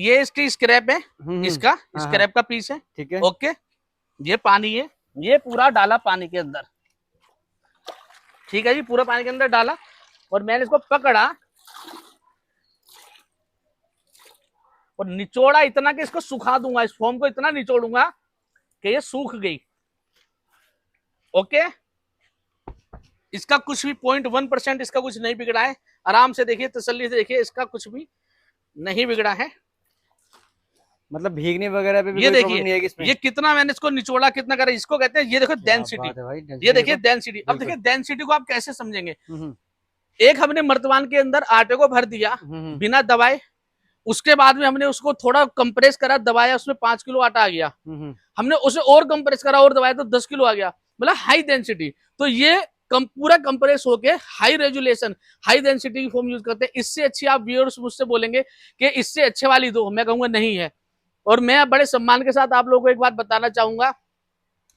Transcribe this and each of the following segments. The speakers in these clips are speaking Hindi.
ये इसकी स्क्रैप है, इसका स्क्रैप का पीस है, ठीक है। ओके। ये पानी है, ये पूरा डाला पानी के अंदर, ठीक है जी, पूरा पानी के अंदर डाला और मैंने इसको पकड़ा और निचोड़ा इतना कि इसको सुखा दूंगा, इस फोम को इतना निचोड़ूंगा कि ये सूख गई, ओके। इसका कुछ भी 0.1% इसका कुछ नहीं बिगड़ा है, आराम से देखिए, तसल्ली से देखिए, इसका कुछ भी नहीं बिगड़ा है। मतलब भीगने वगैरह पे भी ये कोई प्रॉब्लम नहीं है देखिए इसमें। ये कितना मैंने इसको निचोड़ा, कितना करा, इसको कहते हैं, ये देखो डेंसिटी, ये देखिए डेंसिटी। अब देखिए डेंसिटी को आप कैसे समझेंगे, एक हमने मर्तबान के अंदर आटे को भर दिया बिना दबाए, उसके बाद में हमने उसको थोड़ा कंप्रेस करा, दबाया, उसमें 5 किलो आटा आ गया, हमने उसे और कंप्रेस करा और दबाया तो 10 किलो आ गया, मतलब हाई डेंसिटी। तो ये पूरा कंप्रेस होके हाई रेजुलेशन, हाई डेंसिटी की फॉर्म यूज करते हैं। इससे अच्छी आप व्यूअर्स मुझसे बोलेंगे कि इससे अच्छे वाली दो, मैं कहूंगा नहीं है। और मैं बड़े सम्मान के साथ आप लोगों को एक बात बताना चाहूंगा,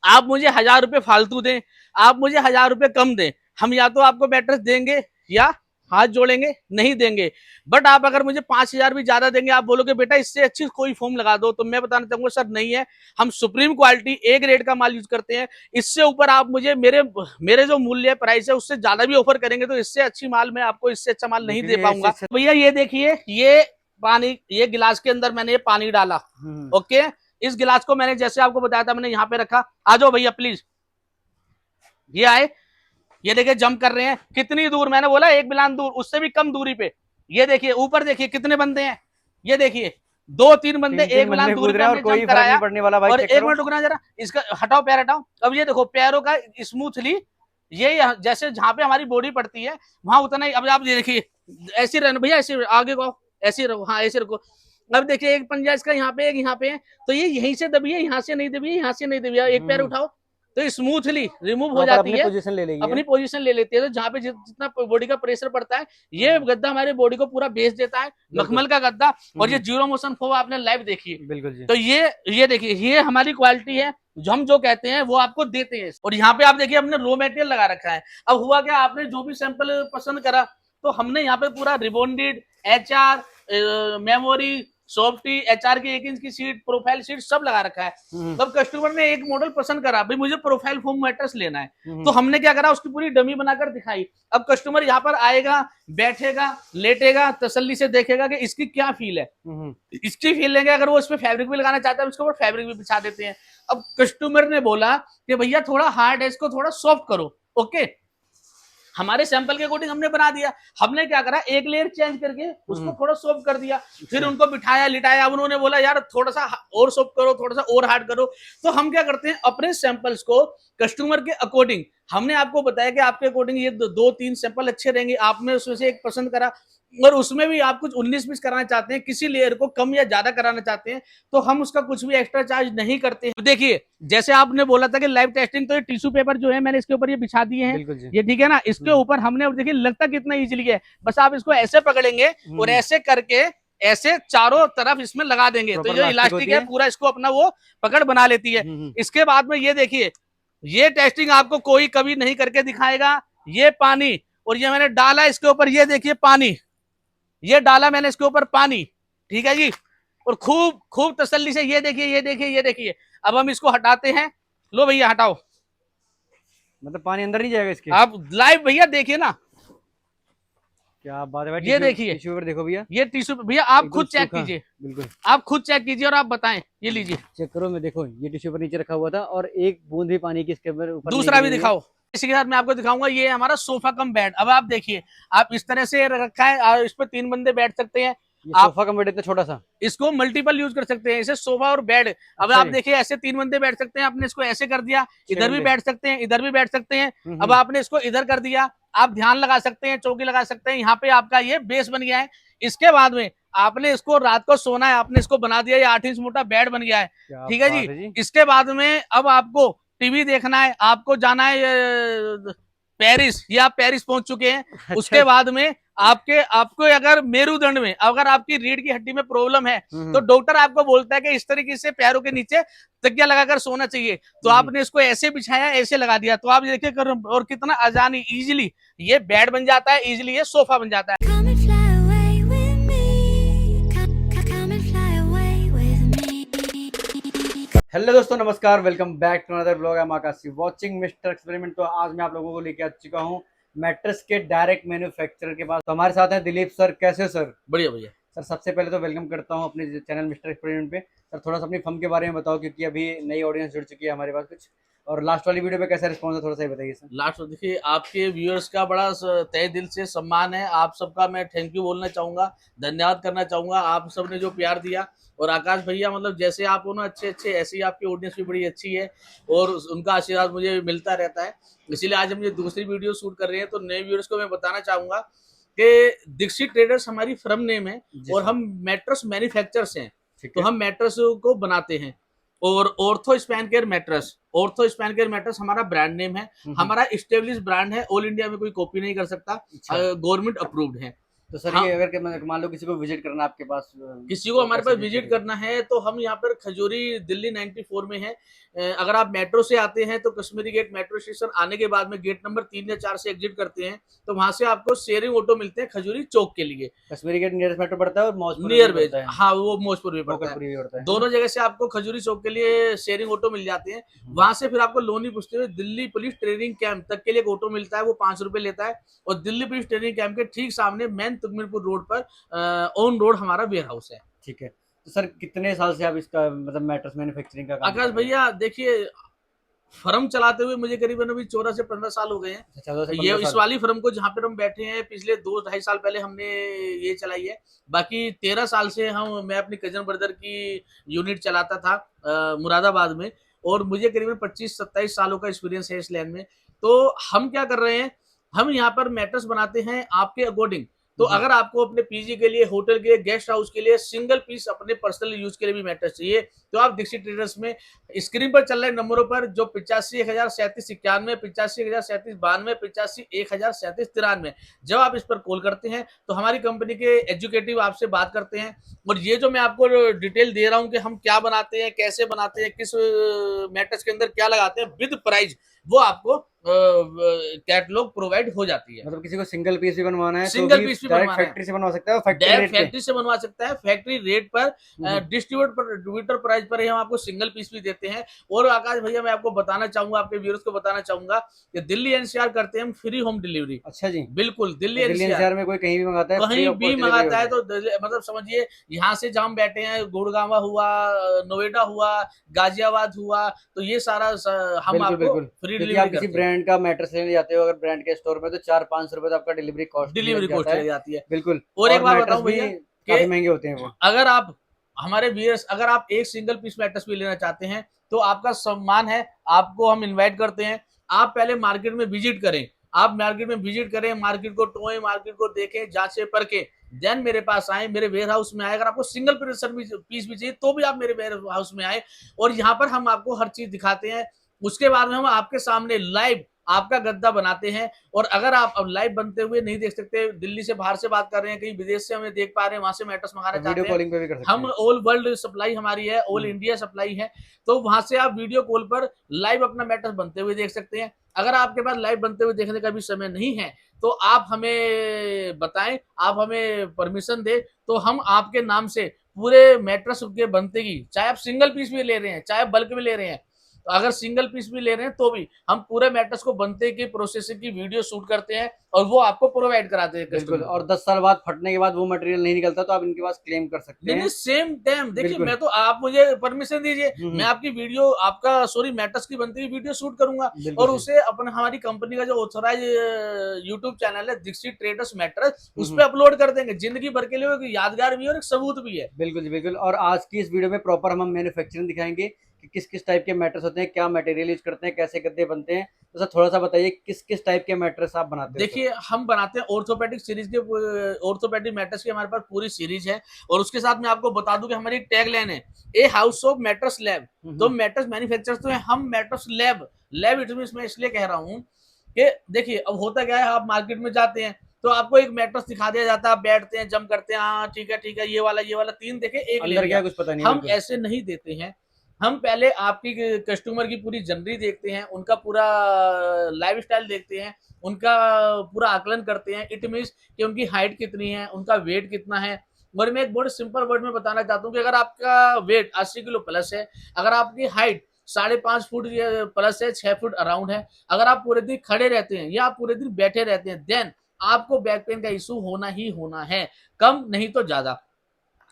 आप मुझे 1000 रुपए फालतू दें, आप मुझे 1000 रुपए कम दें, हम या तो आपको मैट्रेस देंगे या हाथ जोड़ेंगे, नहीं देंगे। बट आप अगर मुझे 5000 भी ज्यादा देंगे, आप बोलोगे बेटा इससे अच्छी कोई फोम लगा दो, तो मैं बताना चाहूंगा सर नहीं है, हम सुप्रीम क्वालिटी ए ग्रेड का माल यूज करते हैं। इससे ऊपर आप मुझे मेरे जो मूल्य प्राइस है उससे ज्यादा भी ऑफर करेंगे तो इससे अच्छी माल मैं आपको, इससे अच्छा माल नहीं दे पाऊंगा। भैया ये देखिए, ये पानी, ये गिलास के अंदर मैंने ये पानी डाला, ओके। इस गिलास को मैंने जैसे आपको बताया था, मैंने यहाँ पे रखा, आ जाओ भैया प्लीज, ये आए, ये देखिए जंप कर रहे हैं, कितनी दूर, मैंने बोला 1 बिलान दूर, उससे भी कम दूरी पे। ये देखिए ऊपर देखिए कितने बंदे हैं, ये देखिए 2-3 बंदे 1 बिलान दूरी पे हमने जंप कराया। और 1 मिनट रुकना जरा, इसका हटाओ, पैर हटाओ। अब ये देखो पैरों का स्मूथली, ये जैसे जहां पे हमारी बॉडी पड़ती है वहां उतना ही। अब आप ये देखिए, ऐसे रहना भैया, ऐसे आगे को, ऐसे रखो, हाँ ऐसे रखो। अब देखिए एक पंजा इसका यहाँ पे, एक यहाँ पे है, तो ये यहीं से दबिए, यहाँ से नहीं दबिए, यहाँ से नहीं दबिए, एक पैर उठाओ तो स्मूथली रिमूव हो जाती है, अपनी पोजीशन ले लेती है। तो जहाँ पे जितना बॉडी का प्रेशर पड़ता है, ये गद्दा हमारे बॉडी को पूरा बेच देता है, मखमल का गद्दा। और ये जीरो मोशन फोम आपने लाइव देखी है, बिल्कुल जी। तो ये देखिए, ये हमारी क्वालिटी है, जो हम जो कहते हैं वो आपको देते हैं। और यहाँ पे आप देखिए हमने रो मटेरियल लगा रखा है। अब हुआ क्या, आपने जो भी सैंपल पसंद करा तो हमने यहाँ पे पूरा rebonded, HR, memory, softy, HR की 1 इंच की सीट, प्रोफाइल सीट सब लगा रखा है। तब कस्टमर ने एक मॉडल पसंद करा, भाई मुझे प्रोफाइल फोम मैट्रेस लेना है, तो हमने क्या करा, उसकी पूरी डमी बनाकर दिखाई। अब कस्टमर यहाँ पर आएगा, बैठेगा, लेटेगा, तसल्ली से देखेगा कि इसकी क्या फील है, इसकी फील लेंगे। अगर वो इस पे फैब्रिक भी लगाना चाहता है, उसके ऊपर फैब्रिक भी बिछा देते हैं। अब कस्टमर ने बोला कि भैया थोड़ा हार्ड है, इसको थोड़ा सॉफ्ट करो, ओके। हमारे सैंपल के अकॉर्डिंग हमने बना दिया। हमने क्या करा, एक लेयर चेंज करके उसको थोड़ा सॉफ्ट कर दिया, फिर उनको बिठाया, लिटाया। अब उन्होंने बोला यार थोड़ा सा और सॉफ्ट करो, थोड़ा सा और हार्ड करो। तो हम क्या करते हैं, अपने सैंपल्स को कस्टमर के अकॉर्डिंग, हमने आपको बताया कि आपके अकॉर्डिंग ये 2-3 सैंपल अच्छे रहेंगे, आपने उसमें से एक पसंद करा, और उसमें भी आप कुछ 19-20 कराना चाहते हैं, किसी लेयर को कम या ज्यादा कराना चाहते हैं, तो हम उसका कुछ भी एक्स्ट्रा चार्ज नहीं करते हैं। देखिए जैसे आपने बोला था कि लाइव टेस्टिंग, तो ये टिश्यू पेपर जो है मैंने इसके ऊपर ये बिछा दिए हैं, ये ठीक है ना, इसके ऊपर हमने, देखिए लगता कितना इजीली है, बस आप इसको ऐसे पकड़ेंगे और ऐसे करके ऐसे चारों तरफ इसमें लगा देंगे, तो जो इलास्टिक है पूरा इसको अपना वो पकड़ बना लेती है। इसके बाद में ये देखिए, ये टेस्टिंग आपको कोई कभी नहीं करके दिखाएगा। ये पानी, और ये मैंने डाला इसके ऊपर, ये देखिए पानी, ये डाला मैंने इसके ऊपर पानी, ठीक है जी। और खूब खूब तसल्ली से ये देखिए, ये देखिए, ये देखिए। अब हम इसको हटाते हैं, लो भैया हटाओ, मतलब पानी अंदर नहीं जाएगा इसके। आप लाइव भैया देखिए ना, क्या बात है। ये देखिए, टिश्यू पेपर देखो भैया, ये टिश्यू भैया आप खुद चेक कीजिए, बिल्कुल आप खुद चेक कीजिए और आप बताएं। ये लीजिए, चेक करो, मैं देखो ये टिश्यू पेपर नीचे रखा हुआ था और एक बूंद भी पानी की इसके ऊपर। दूसरा भी दिखाओ, इसी के साथ मैं आपको दिखाऊंगा। ये हमारा सोफा कम बेड। अब आप देखिए, आप इस तरह से रखा है, इस पर 3 बंदे बैठ सकते हैं। सोफा कम बेड इतना छोटा सा, इसको मल्टीपल यूज कर सकते हैं, इसे सोफा और बेड। अब आप देखिए ऐसे 3 बंदे बैठ सकते हैं, आपने इसको ऐसे कर दिया, इधर भी बैठ सकते हैं, इधर भी बैठ सकते हैं। अब आपने इसको इधर कर दिया, आप ध्यान लगा सकते हैं, चौकी लगा सकते हैं, यहाँ पे आपका ये बेस बन गया है। इसके बाद में आपने इसको रात को सोना है, आपने इसको बना दिया, ये 8 इंच मोटा बेड बन गया है, ठीक है जी। इसके बाद में अब आपको टीवी देखना है, आपको जाना है पेरिस, या आप पेरिस पहुंच चुके हैं। उसके बाद में आपको अगर मेरुदंड में, अगर आपकी रीढ़ की हड्डी में प्रॉब्लम है, तो डॉक्टर आपको बोलता है कि इस तरीके से पैरों के नीचे तकिया लगाकर सोना चाहिए। तो आपने इसको ऐसे बिछाया, ऐसे लगा दिया, तो आप देखिए और कितना आसानी, इजीली ये बेड बन जाता है, इजीली ये सोफा बन जाता है। हेलो दोस्तों, नमस्कार। Welcome back to another blog. I am Akash watching mister experiment. तो आज मैं आप लोगों को लेके आ चुका हूँ मैट्रेस के डायरेक्ट मैन्युफैक्चरर के पास। तो हमारे साथ हैं दिलीप सर। कैसे हो सर? बढ़िया भैया। सर, सबसे पहले तो वेलकम करता हूँ अपने चैनल मिस्टर एक्सपेरिमेंट पे। सर, थोड़ा सा अपनी फर्म के बारे में बताओ, क्योंकि अभी नई ऑडियंस जुड़ चुकी है हमारे पास कुछ। और लास्ट वाली वीडियो पे कैसा रिस्पॉन्स है, थोड़ा सा ही बताइए सर। लास्ट में देखिए, आपके व्यूअर्स का बड़ा तहे दिल से सम्मान है। आप सबका मैं थैंक यू बोलना चाहूंगा, धन्यवाद करना चाहूंगा। आप सबने जो प्यार दिया, और आकाश भैया मतलब जैसे आप हो ना अच्छे अच्छे, ऐसी आपकी ऑडियंस भी बड़ी अच्छी है और उनका आशीर्वाद मुझे मिलता रहता है। इसीलिए आज हम ये दूसरी वीडियो शूट कर रहे हैं। तो नए व्यूअर्स को मैं बताना चाहूंगा कि दीक्षित ट्रेडर्स हमारी फर्म नेम है और हम मैट्रेस मैन्युफैक्चरर्स हैं। तो हम मैट्रेस को बनाते हैं। और ऑर्थो स्पैन केयर मैट्रेस हमारा ब्रांड नेम है। हमारा स्टेब्लिश ब्रांड है, ऑल इंडिया में कोई कॉपी नहीं कर सकता, गवर्नमेंट अप्रूव्ड है। तो सर, ये अगर मान लो किसी को विजिट करना आपके पास, किसी को हमारे पास विजिट करना है तो हम यहाँ पर खजूरी दिल्ली 94 में है। अगर आप मेट्रो से आते हैं तो कश्मीरी गेट मेट्रो स्टेशन आने के बाद में गेट नंबर 3 या 4 से एग्जिट करते हैं तो वहां से आपको शेयरिंग ऑटो मिलते हैं खजूरी चौक के लिए। कश्मीरी गेट नियरेस्ट मेट्रो पड़ता है और मौजपुर नियर भी पड़ता है। हाँ, वो मौजपुर में पड़ता है। दोनों जगह से आपको खजूरी चौक के लिए शेयरिंग ऑटो मिल जाते हैं। वहां से फिर आपको लोनी पूछते हुए दिल्ली पुलिस ट्रेनिंग कैंप तक के लिए एक ऑटो मिलता है, वो 5 रुपए लेता है। और दिल्ली पुलिस ट्रेनिंग कैंप के ठीक सामने मेन तुगमिरपुर रोड पर ऑन रोड हमारा वेयर हाउस है। ठीक है। तो सर, कितने साल से आप इसका मतलब मैट्रेस मैन्युफैक्चरिंग का काम आकाश भैया देखिए, फर्म चलाते हुए मुझे करीबन अभी 14 से 15 साल हो गए हैं। ये इस वाली फर्म को जहाँ पे हम बैठे हैं पिछले 2-2.5 साल पहले हमने ये चलाई है। बाकी 13 साल से मैं अपनी कजन ब्रदर की यूनिट चलाता था मुरादाबाद में, और मुझे करीबन 25-27 सालों का एक्सपीरियंस है इस लाइन में। तो हम क्या कर रहे हैं, हम यहाँ पर मैट्रेस बनाते हैं आपके अकॉर्डिंग। तो अगर आपको अपने पीजी के लिए, होटल के लिए, गेस्ट हाउस के लिए सिंगल पीस अपने पर्सनल यूज के लिए भी मैट्रेस चाहिए तो आप दीक्षित ट्रेडर्स में स्क्रीन पर चल रहे नंबरों पर जो 85,3791, 85,3792, 85,3793, जब आप इस पर कॉल करते हैं तो हमारी कंपनी के एग्जीक्यूटिव आपसे बात करते हैं। और ये जो मैं आपको डिटेल दे रहा हूं कि हम क्या बनाते हैं, कैसे बनाते हैं, किस मैट्रेस के अंदर क्या लगाते हैं विद प्राइस, वो आपको कैटलॉग प्रोवाइड हो जाती है। मतलब किसी को सिंगल पीस भी बनवाना है सिंगल पीस भी बनवाना है, फैक्ट्री से बनवा सकता है, फैक्ट्री से बनवा सकता है, फैक्ट्री रेट पर, डिस्ट्रीब्यूटर प्राइस पर ही हम आपको सिंगल पीस भी देते हैं। और आकाश भैया मैं आपको बताना चाहूंगा, आपके व्यूअर्स को बताना चाहूंगा कि दिल्ली एनसीआर करते हैं हम फ्री होम डिलीवरी। अच्छा जी। बिल्कुल, दिल्ली एनसीआर में कोई कहीं भी मंगाता है, कहीं भी मंगाता है तो मतलब समझिए यहाँ से जहाँ हम बैठे हैं, गुड़गांव हुआ, नोएडा हुआ, गाजियाबाद हुआ, तो ये सारा हम आपको फ्री डिलीवरी आप किसी ब्रांड का मैट्रेस लेने जाते हो अगर ब्रांड के स्टोर में, तो 400-500 रुपए तो आपका डिलीवरी कॉस्ट चली जाती है। बिल्कुल। और एक बात बताऊं भैया, काफी महंगे होते हैं वो। अगर आप हमारे व्यूअर्स, अगर आप एक सिंगल पीस मैट्रेस भी लेना चाहते हैं तो आपका सम्मान है, आपको हम इनवाइट करते हैं। आप पहले मार्केट में विजिट करें, मार्केट को टोएं, मार्केट को देखें, जांचें परखें, देन मेरे पास आए, मेरे वेयर हाउस में आए। अगर आपको सिंगल पीस भी चाहिए तो भी आप मेरे वेयर हाउस में आए, और यहाँ पर हम आपको हर चीज दिखाते हैं। उसके बाद में हम आपके सामने लाइव आपका गद्दा बनाते हैं। और अगर आप अब लाइव बनते हुए नहीं देख सकते, दिल्ली से बाहर से बात कर रहे हैं, कहीं विदेश से हमें देख पा रहे हैं, वहां से मैट्रेस मंगाना चाहते हैं, कॉलिंग पे भी कर सकते हैं। हम ऑल वर्ल्ड सप्लाई हमारी है, ऑल इंडिया सप्लाई है। तो वहां से आप वीडियो कॉल पर लाइव अपना मैट्रेस बनते हुए देख सकते हैं। अगर आपके पास लाइव बनते हुए देखने का भी समय नहीं है तो आप हमें बताएं, आप हमें परमिशन दे, तो हम आपके नाम से पूरे मैट्रेस के बनते की, चाहे आप सिंगल पीस भी ले रहे हैं, चाहे बल्क में ले रहे हैं, तो अगर सिंगल पीस भी ले रहे हैं तो भी हम पूरे मैट्रेस को बनते की प्रोसेसिंग की वीडियो शूट करते हैं और वो आपको प्रोवाइड कराते हैं। बिल्कुल। और 10 साल बाद फटने के बाद वो मटेरियल नहीं निकलता तो आप इनके पास क्लेम कर सकते हैं। सेम टाइम देखिए, मैं तो, आप मुझे परमिशन दीजिए, मैं आपकी वीडियो, मैट्रेस की बनती हुई वीडियो शूट करूंगा और उसे अपने हमारी कंपनी का जो ऑथराइज यूट्यूब चैनल है दीक्षित ट्रेडर्स मैट्रेस, उस पर अपलोड कर देंगे। जिंदगी भर के लिए एक यादगार भी और एक सबूत भी है। बिल्कुल जी, बिल्कुल। और आज की इस वीडियो में प्रॉपर हम मैन्युफैक्चरिंग दिखाएंगे कि किस किस टाइप के मैट्रेस होते हैं, क्या मटेरियल यूज करते हैं, कैसे गद्दे बनते हैं। तो सर, थोड़ा सा बताइए किस किस टाइप के मैट्रेस आप बनाते हैं। देखिए, हम बनाते हैं ऑर्थोपेडिक सीरीज के, ऑर्थोपेडिक मैट्रेस की हमारे पास पूरी सीरीज है। और उसके साथ मैं आपको बता दूं कि हमारी टैग लाइन है, a house of mattress lab. तो मैट्रेस मैन्युफैक्चरर्स तो है, हम मैट्रेस लैब। इट मींस, मैं इसलिए कह रहा हूं कि देखिए अब होता क्या है, आप मार्केट में जाते हैं तो आपको एक मैट्रेस दिखा दिया जाता है, आप बैठते हैं, जम करते हैं, हाँ ठीक है, ये वाला 3 देखे, एक ले लिया। कुछ पता नहीं। हम ऐसे नहीं देते हैं। हम पहले आपकी कस्टमर की पूरी जनरी देखते हैं, उनका पूरा लाइफ स्टाइल देखते हैं, उनका पूरा आकलन करते हैं। इट मीन्स कि उनकी हाइट कितनी है, उनका वेट कितना है, और मैं एक बहुत सिंपल वर्ड में बताना चाहता हूँ कि अगर आपका वेट 80 किलो प्लस है, अगर आपकी हाइट 5.5 फुट प्लस है, 6 फुट अराउंड है, अगर आप पूरे दिन खड़े रहते हैं या आप पूरे दिन बैठे रहते हैं, देन आपको बैक पेन का इशू होना ही होना है, कम नहीं तो ज्यादा।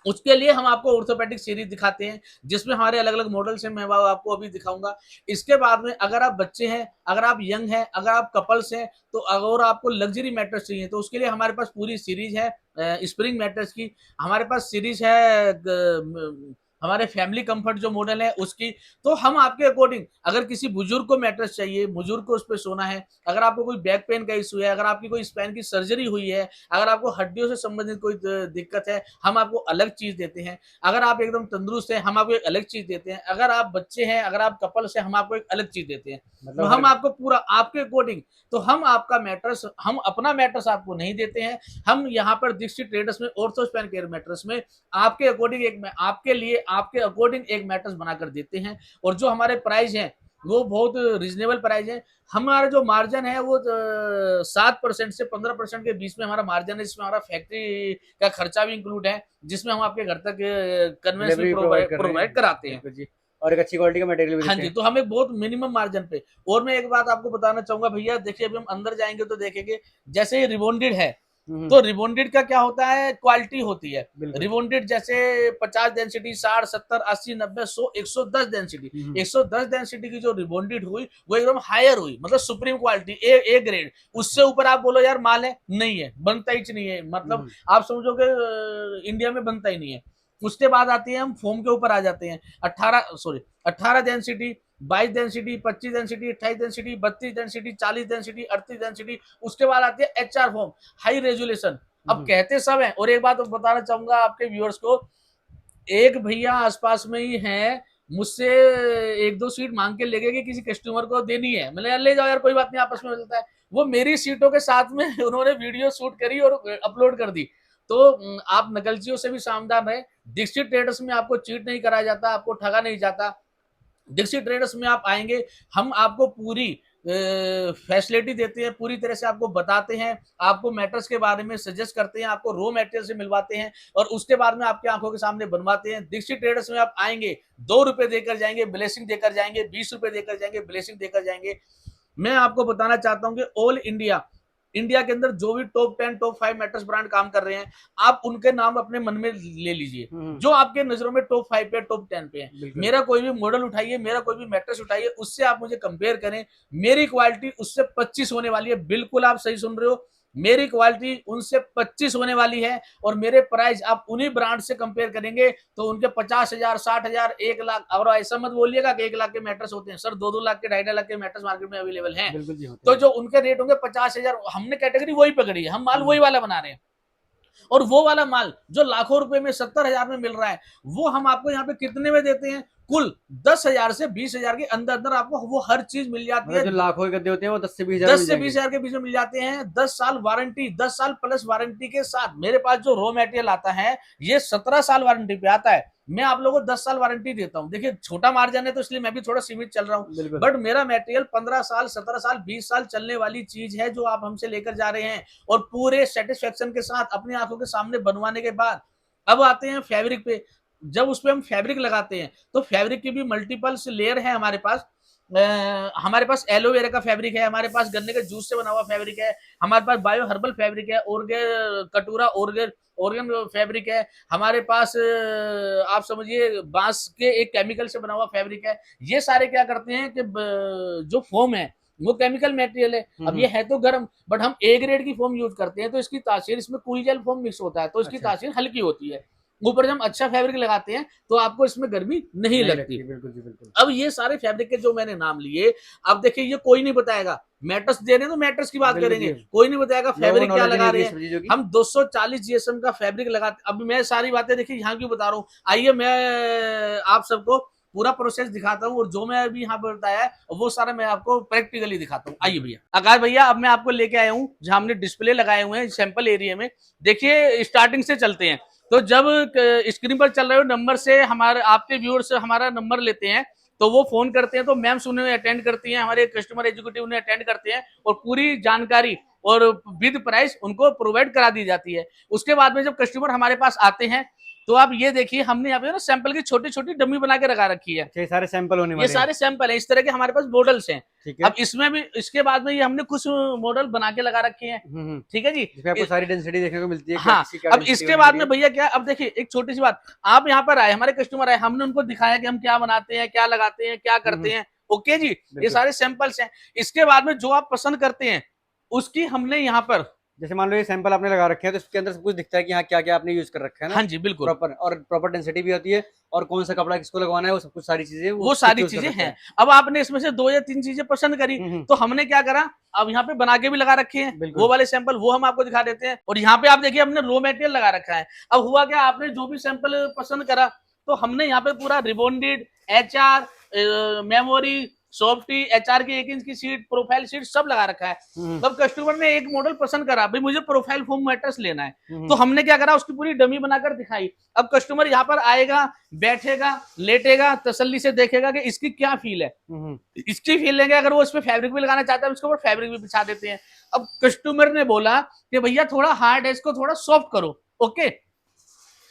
उसके लिए हम आपको ऑर्थोपेडिक सीरीज दिखाते हैं जिसमें हमारे अलग अलग मॉडल्स हैं, मैं वो आपको अभी दिखाऊंगा। इसके बाद में अगर आप बच्चे हैं, अगर आप यंग हैं, अगर आप कपल्स हैं, तो अगर आपको लग्जरी मैट्रेस चाहिए तो उसके लिए हमारे पास पूरी सीरीज है स्प्रिंग मैट्रेस की। हमारे पास सीरीज है हमारे फैमिली कंफर्ट जो मॉडल है उसकी। तो हम आपके अकॉर्डिंग, अगर किसी बुजुर्ग को मैट्रेस चाहिए, बुजुर्ग को उस पर सोना है, अगर आपको कोई बैक पेन का इशू है, अगर आपकी कोई स्पाइन की सर्जरी हुई है, अगर आपको हड्डियों से संबंधित कोई दिक्कत है, हम आपको अलग चीज देते हैं। अगर आप एकदम तंदुरुस्त हैं, हम आपको एक अलग चीज देते हैं। अगर आप बच्चे हैं, अगर आप कपल्स हैं, हम आपको एक अलग चीज देते हैं। तो हम आपको पूरा आपके अकॉर्डिंग, तो हम आपका मैट्रेस, हम अपना मैट्रेस आपको नहीं देते हैं। हम यहाँ पर दीक्षित ट्रेडर्स में ऑर्थोस्पैन केयर मैट्रेस में आपके अकॉर्डिंग आपके लिए आपके अकॉर्डिंग एक मैट्रेस बनाकर देते हैं। और जो हमारे प्राइस हैं वो बहुत रिजनेबल प्राइस है। हमारा जो मार्जिन है वो 7% से 15% के बीच में हमारा मार्जिन है, जिसमें हमारा फैक्ट्री का खर्चा भी इंक्लूड है, जिसमें हम आपके घर तक कन्वेंस भी प्रोवाइड कराते हैं और एक अच्छी क्वालिटी का मटेरियल भी। हाँ जी, तो हमें बहुत मिनिमम मार्जिन पे। और मैं एक बात आपको बताना चाहूंगा भैया, देखिए अभी हम अंदर जाएंगे तो देखेंगे, जैसे ये रिबॉन्डेड है, तो रिबॉन्डेड का क्या होता है, क्वालिटी होती है। रिबॉन्डेड जैसे 50 डेंसिटी, 60, 70, 80, 90, 100, 110 डेंसिटी, 110 डेंसिटी की जो रिबॉन्डेड हुई वो एकदम हायर हुई, मतलब सुप्रीम क्वालिटी, ए ग्रेड। उससे ऊपर आप बोलो यार माल है, नहीं है, बनता ही नहीं है, मतलब आप समझोगे इंडिया में बनता ही नहीं है। उसके बाद आती है, हम फोम के ऊपर आ जाते हैं, 18 density, 22 density, 25 density, 28 density, 32 density, 40 density, 38 density. उसके बाद आती है HR फॉर्म, हाई रेजुलेशन। अब कहते सब है। और एक बात बताना चाहूंगा आपके व्यूअर्स को, एक भैया आसपास में ही है, मुझसे 1-2 सीट मांग के ले गए कि किसी कस्टमर को देनी है। मैंने ले जाओ यार, कोई बात नहीं, आपस में मिलता है। वो मेरी सीटों के साथ में उन्होंने वीडियो शूट करी और अपलोड कर दी। तो आप नकलचियों से भी सावधान रहे। दीक्षित ट्रेडर्स में आपको चीट नहीं कराया जाता, आपको ठगा नहीं जाता। दीक्षित ट्रेडर्स में आप आएंगे, हम आपको पूरी फैसिलिटी देते हैं, पूरी तरह से आपको बताते हैं, आपको मैटर्स के बारे में सजेस्ट करते हैं, आपको रॉ मटेरियल से मिलवाते हैं और उसके बाद में आपकी आंखों के सामने बनवाते हैं। दीक्षित ट्रेडर्स में आप आएंगे, 2 रुपए देकर जाएंगे, ब्लेसिंग देकर जाएंगे, 20 रुपए देकर जाएंगे, ब्लेसिंग देकर जाएंगे। मैं आपको बताना चाहता हूं कि ऑल इंडिया के अंदर जो भी टॉप 10 टॉप 5 मैट्रेस ब्रांड काम कर रहे हैं, आप उनके नाम अपने मन में ले लीजिए, जो आपके नजरों में टॉप 5 पे, टॉप 10 पे है। मेरा कोई भी मॉडल उठाइए, मेरा कोई भी मैट्रेस उठाइए, उससे आप मुझे कंपेयर करें, मेरी क्वालिटी उससे 25 होने वाली है। बिल्कुल आप सही सुन रहे हो, मेरी क्वालिटी उनसे 25 होने वाली है। और मेरे प्राइस आप उन्हीं ब्रांड से कंपेयर करेंगे तो उनके 50,000, 60,000, 1 लाख। और ऐसा मत बोलिएगा कि 1 लाख के मैट्रेस होते हैं सर, 2-2 लाख के, 2.5 लाख के मैट्रेस मार्केट में अवेलेबल हैं। तो जो उनके रेट होंगे 50,000, हमने कैटेगरी वही पकड़ी है, हम माल वही वाला बना रहे हैं। और वो वाला माल जो लाखों रुपए में, 70,000 में मिल रहा है, वो हम आपको यहाँ पे कितने में देते हैं, कुल 10,000 से 20,000 के अंदर अंदर आपको वो हर चीज मिल जाती है। जो लाखों के गद्दे होते हैं वो 10 से 20,000 के बीच में मिल जाते हैं। 10 साल वारंटी, 10 साल प्लस वारंटी के साथ। मेरे पास जो रॉ मटेरियल आता है ये 17 साल वारंटी पे आता है, मैं आप लोगों को 10 साल वारंटी देता हूं। देखिए छोटा मार्जिन है तो इसलिए मैं भी थोड़ा सीमित चल रहा हूं, बट मेरा मटेरियल 15 साल, 17 साल, 20 साल चलने वाली चीज है जो आप हमसे लेकर जा रहे हैं, और पूरे सेटिस्फेक्शन के साथ अपनी आंखों के सामने बनवाने के बाद अब आते हैं फैब्रिक पे। जब उस पर हम फैब्रिक लगाते हैं तो फैब्रिक की भी मल्टीपल्स लेयर है हमारे पास। हमारे पास एलोवेरा का फैब्रिक है, हमारे पास गन्ने के जूस से बना हुआ फैब्रिक है, हमारे पास बायो हर्बल फैब्रिक है, ऑर्गन फैब्रिक है, हमारे पास आप समझिए बांस के एक केमिकल से बना हुआ फैब्रिक है। ये सारे क्या करते हैं कि जो फोम है वो केमिकल मटेरियल है। अब ये है तो गर्म, बट हम ए ग्रेड की फोम यूज करते हैं तो इसकी तासीर, इसमें कूल जेल फोम मिक्स होता है तो इसकी तासीर हल्की होती है। ऊपर जब हम अच्छा फैब्रिक लगाते हैं तो आपको इसमें गर्मी नहीं लगती। बिल्कुल जी, बिल्कुल। अब ये सारे फैब्रिक के जो मैंने नाम लिए, अब देखिए ये कोई नहीं बताएगा, मैट्रेस दे रहे हैं तो मैट्रेस की बात करेंगे, कोई नहीं बताएगा फैब्रिक क्या लगा रहे हैं। हम 240 जीएसएम का फैब्रिक लगाते। अब मैं सारी बातें देखिए यहाँ क्यों बता रहा हूँ, आइए मैं आप सबको पूरा प्रोसेस दिखाता हूँ, और जो मैं अभी यहाँ पर बताया है वो सारा मैं आपको प्रैक्टिकली दिखाता हूँ। आइए भैया, आकाश भैया, अब मैं आपको लेके आया हूँ जहाँ हमने डिस्प्ले लगाए हुए हैं सैंपल एरिया में। देखिए स्टार्टिंग से चलते हैं, तो जब स्क्रीन पर चल रहे हो नंबर से हमारे आपके व्यूअर्स हमारा नंबर लेते हैं तो वो फोन करते हैं तो मैम उन्हें अटेंड करती हैं, हमारे कस्टमर एग्जीक्यूटिव उन्हें अटेंड करते हैं और पूरी जानकारी और विद प्राइस उनको प्रोवाइड करा दी जाती है। उसके बाद में जब कस्टमर हमारे पास आते हैं तो आप ये देखिए, हमने यहाँ पे ना सैंपल की छोटी छोटी डमी बना के रखा रखी है। ये सारे सैंपल होने वाले ये सारे सैंपल है, इस तरह के हमारे पास मॉडल्स हैं। ठीक है। अब इसमें भी इसके बाद में ये हमने कुछ मॉडल बना के लगा रखे हैं। ठीक है जी, जिसमें आपको सारी डेंसिटी देखने को मिलती है। हाँ, अब इसके बाद में भैया क्या, अब देखिए एक छोटी सी बात, आप यहाँ पर आए, हमारे कस्टमर आए, हमने उनको दिखाया कि हम क्या बनाते हैं, क्या लगाते हैं, क्या करते हैं। ओके जी, ये सारे सैंपल्स हैं। इसके बाद में जो आप पसंद करते हैं उसकी हमने यहाँ पर, जैसे मान लो ये सैंपल आपने लगा रखे हैं तो इसके अंदर सब कुछ दिखता है कि हाँ क्या क्या आपने यूज कर रखा है ना। हाँ जी बिल्कुल, प्रॉपर, और प्रॉपर डेंसिटी भी होती है और कौन सा कपड़ा किसको लगवाना है, वो सब कुछ सारी चीजें वो सारी चीजें हैं। अब आपने इसमें से 2 या 3 चीजें पसंद करी तो हमने क्या करा, अब यहाँ पे बना के भी लगा रखे हैं वो वाले सैंपल, वो हम आपको दिखा देते हैं। और यहाँ पे आप देखिए हमने रो मटेरियल लगा रखा है। अब हुआ क्या, आपने जो भी सैंपल पसंद करा तो हमने यहाँ पे पूरा rebonded, HR, memory, softy, HR की 1 इंच की सीट, प्रोफाइल सीट सब लगा रखा है। तब कस्टमर ने एक मॉडल पसंद करा, भाई मुझे प्रोफाइल फोम मैट्रेस लेना है, तो हमने क्या करा, उसकी पूरी डमी बनाकर दिखाई। अब कस्टमर यहाँ पर आएगा, बैठेगा, लेटेगा, तसल्ली से देखेगा कि इसकी क्या फील है, इसकी फील लेंगे। अगर वो इसमें फैब्रिक भी लगाना चाहता है उसके ऊपर फैब्रिक भी बिछा देते हैं। अब कस्टमर ने बोला कि भैया थोड़ा हार्ड है, इसको थोड़ा सॉफ्ट करो। ओके,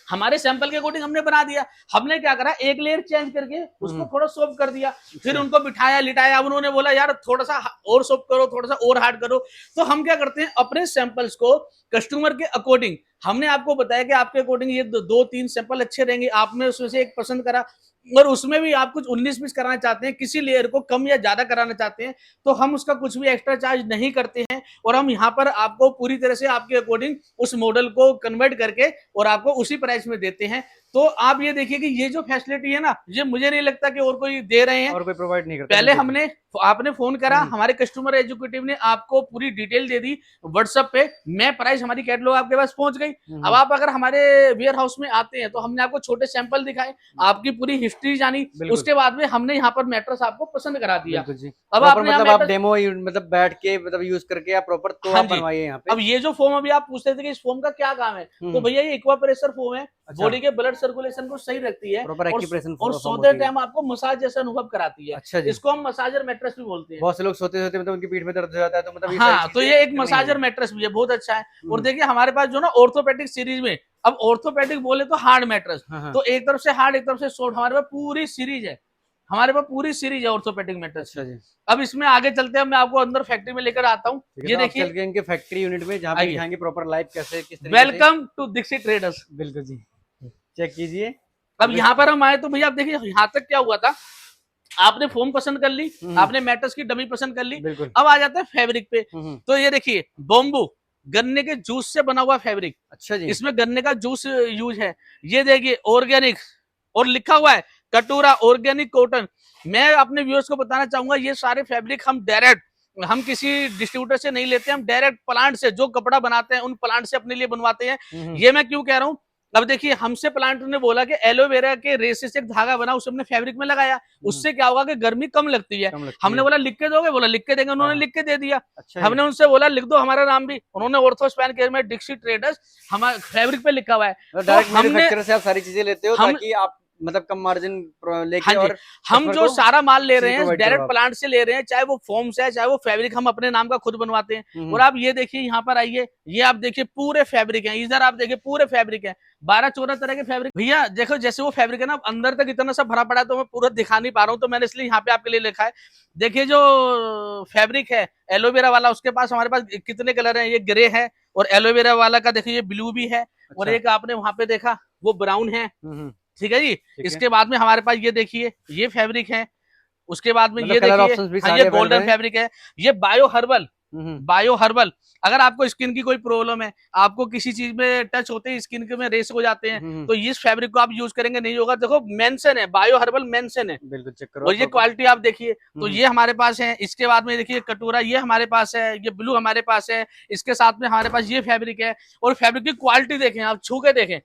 हमारे सैंपल के अकॉर्डिंग हमने बना दिया। हमने क्या करा, एक लेयर चेंज करके उसको थोड़ा सॉफ्ट कर दिया, फिर उनको बिठाया, लिटाया। अब उन्होंने बोला यार थोड़ा सा और सॉफ्ट करो, थोड़ा सा और हार्ड करो। तो हम क्या करते हैं, अपने सैंपल्स को कस्टमर के अकॉर्डिंग, हमने आपको बताया कि आपके अकॉर्डिंग ये 2-3 सैंपल अच्छे रहेंगे, आपने उसमें से एक पसंद करा और उसमें भी आप कुछ 19 पीस कराना चाहते हैं, किसी लेयर को कम या ज्यादा कराना चाहते हैं, तो हम उसका कुछ भी एक्स्ट्रा चार्ज नहीं करते हैं। और हम यहाँ पर आपको पूरी तरह से आपके अकॉर्डिंग उस मॉडल को कन्वर्ट करके और आपको उसी प्राइस में देते हैं। तो आप ये देखिए कि ये जो फैसिलिटी है ना, ये मुझे नहीं लगता कि और कोई दे रहे हैं, और कोई प्रोवाइड नहीं करता। पहले हमने, आपने फोन करा, हमारे कस्टमर एग्जीक्यूटिव ने आपको पूरी डिटेल दे दी व्हाट्सएप पे, मैं प्राइस, हमारी कैटलॉग आपके पास पहुंच गई। अब आप अगर हमारे वेयर हाउस में आते हैं तो हमने आपको छोटे सैंपल दिखाए, आपकी पूरी हिस्ट्री जानी, उसके बाद में हमने यहाँ पर मैट्रेस आपको पसंद करा दिया। अब आपने मतलब आप डेमो मतलब बैठ के मतलब यूज करके आप प्रॉपर तो आप बनवाइए यहाँ पे। अब ये जो फोम अभी आप पूछते थे कि इस फोम का क्या काम है, तो भैया ये एक्वा प्रेशर फोम है, बॉडी के ब्लड सर्कुलेशन को सही रखती है और सोते टाइम आपको मसाज जैसा अनुभव कराती है। अच्छा, इसको हम मसाजर मैट्रेस भी बोलते हैं। बहुत से लोग सोते सोते मतलब उनकी पीठ में दर्द हो जाता है, तो मतलब हाँ, तो ये एक मसाजर मैट्रेस भी है, बहुत अच्छा है। और देखिए हमारे पास जो ना ऑर्थोपेडिक सीरीज में, अब ऑर्थोपेडिक बोले तो हार्ड मैट्रेस, तो एक तरफ से हार्ड एक तरफ से सॉफ्ट, हमारे पास पूरी सीरीज है, हमारे पास पूरी सीरीज है ऑर्थोपेडिक मैट्रेस। अब इसमें आगे चलते हैं, मैं आपको अंदर फैक्ट्री में लेकर आता हूँ। ये देखिए चल के इनके फैक्ट्री यूनिट में, जहाँ पे दिखाएंगे प्रॉपर लाइव कैसे किस तरीके से। Welcome to Dikshit traders. बिल्कुल जी, चेक कीजिए। अब यहाँ पर हम आए तो भैया आप देखिए यहाँ तक क्या हुआ था, आपने फोम पसंद कर ली, आपने मैट्रेस की डमी पसंद कर ली, अब आ जाता है फैब्रिक पे। तो ये देखिए बॉम्बू, गन्ने के जूस से बना हुआ फैब्रिक। अच्छा जी, इसमें गन्ने का जूस यूज है। ये देखिए ऑर्गेनिक, और लिखा हुआ है कटोरा ऑर्गेनिक कॉटन। मैं अपने व्यूअर्स को बताना चाहूंगा, ये सारे फैब्रिक हम डायरेक्ट, हम किसी डिस्ट्रीब्यूटर से नहीं लेते, हम डायरेक्ट प्लांट से, जो कपड़ा बनाते हैं उन प्लांट से अपने लिए बनवाते हैं। ये मैं क्यों कह रहा हूँ, अब देखिए हमसे प्लांट ने बोला कि एलोवेरा के रेसे से एक धागा बना, उसे हमने फैब्रिक में लगाया, उससे क्या होगा कि गर्मी कम लगती है। हमने बोला लिख के दोगे, बोला लिख के देंगे, उन्होंने लिख के दे दिया। हमने उनसे बोला लिख दो हमारा नाम भी, उन्होंने ऑर्थोस्पैन केयर में दीक्षित ट्रेडर्स हमारे फैब्रिक पे लिखा हुआ है। डायरेक्ट मैन्युफैक्चरर से आप सारी चीजें लेते हो ताकि आप मतलब कम मार्जिन लेके, और हम जो सारा माल ले रहे हैं डायरेक्ट प्लांट से ले रहे हैं, चाहे वो फोम्स है चाहे वो फैब्रिक, हम अपने नाम का खुद बनवाते हैं। और आप ये देखिए यहाँ पर आइए, ये आप देखिए पूरे फैब्रिक हैं, इधर आप देखिए पूरे फैब्रिक हैं, 12-14 तरह के फैब्रिक। भैया देखो जैसे वो फैब्रिक है ना, अंदर तक इतना सा भरा पड़ा है तो मैं पूरा दिखा नहीं पा रहा हूँ, तो मैंने इसलिए यहाँ पे आपके लिए लिखा है। देखिए जो फैब्रिक है एलोवेरा वाला, उसके पास हमारे पास कितने कलर है, ये ग्रे है, और एलोवेरा वाला का देखिए ये ब्लू भी है, और एक आपने वहां पे देखा वो ब्राउन है। ठीक है जी, इसके बाद में हमारे पास ये देखिए ये फैब्रिक है, उसके बाद में ये देखिए ये गोल्डन फैब्रिक है, ये बायो हर्बल, बायो हर्बल। अगर आपको स्किन की कोई प्रॉब्लम है, आपको किसी चीज में टच होते ही स्किन के में रेस हो जाते हैं, तो इस फैब्रिक को आप यूज करेंगे नहीं होगा। देखो मेंशन है, बायो हर्बल मेंशन है, बिल्कुल चेक करो। और ये क्वालिटी आप देखिए, तो ये हमारे पास है। इसके बाद में देखिए कटोरा, ये हमारे पास है, ये ब्लू हमारे पास है, इसके साथ में हमारे पास ये फैब्रिक है। और फैब्रिक की क्वालिटी देखें, आप छू के देखें।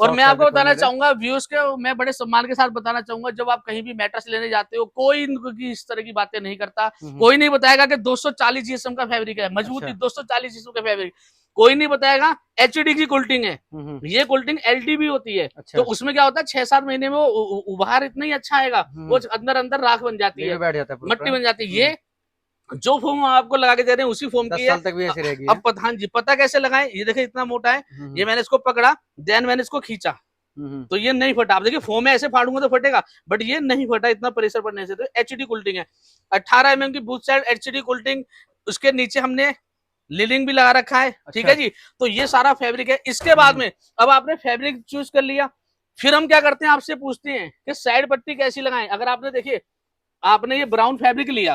और मैं आपको बताना चाहूंगा व्यूअर्स के, मैं बड़े सम्मान के साथ बताना चाहूंगा, जब आप कहीं भी मैट्रेस लेने जाते हो, कोई इनकी इस तरह की बातें नहीं करता, कोई नहीं बताएगा कि 240 जीएसएम का फैब्रिक है, मजबूती 240 जीएसएम का फैब्रिक। कोई नहीं बताएगा एचडी की कुल्टिंग है, ये कुल्टिंग एलडी भी होती है। अच्छा। तो उसमें क्या होता है 6-7 महीने में वो उबार इतना ही अच्छा आएगा, वो अंदर अंदर राख बन जाती है, बैठ जाता है, मट्टी बन जाती है। ये जो फोम हम आपको लगा के दे रहे हैं उसी फोम की है। 10 साल तक भी ऐसे रहेगी। अब हाँ जी, पता कैसे लगाएं, ये देखिए इतना मोटा है, ये मैंने इसको पकड़ा, देन मैंने इसको खींचा, तो ये नहीं फटा। आप देखिए फोम में ऐसे फाड़ूंगा तो फटेगा, बट ये नहीं फटा इतना प्रेशर पड़ने से। तो एचडी कुल्टिंग है, 18 mm की बूथ साइड एचडी कुल्टिंग, उसके नीचे हमने लिलिंग भी लगा रखा है। ठीक है जी, तो ये सारा फैब्रिक है। इसके बाद में अब आपने फैब्रिक चूज कर लिया, फिर हम क्या करते हैं, आपसे पूछते हैं कि साइड पट्टी कैसी लगाएं। अगर आपने देखिए आपने ये ब्राउन फैब्रिक लिया,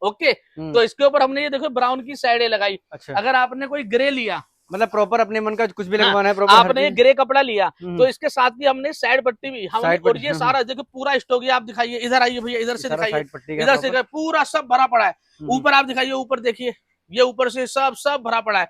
ओके, तो इसके ऊपर हमने ये देखो ब्राउन की साइडें लगाई। अच्छा। अगर आपने कोई ग्रे लिया, मतलब प्रॉपर अपने मन का कुछ भी हाँ, लगवाना है, प्रॉपर आपने ये ग्रे कपड़ा लिया तो इसके साथ भी हमने साइड पट्टी भी हम, और ये सारा देखो पूरा स्टॉक है। आप दिखाइए, इधर आइए भैया, इधर से दिखाइए, इधर से पूरा सब भरा पड़ा है। ऊपर आप दिखाइए, ऊपर देखिए, ये ऊपर से सब भरा पड़ा है।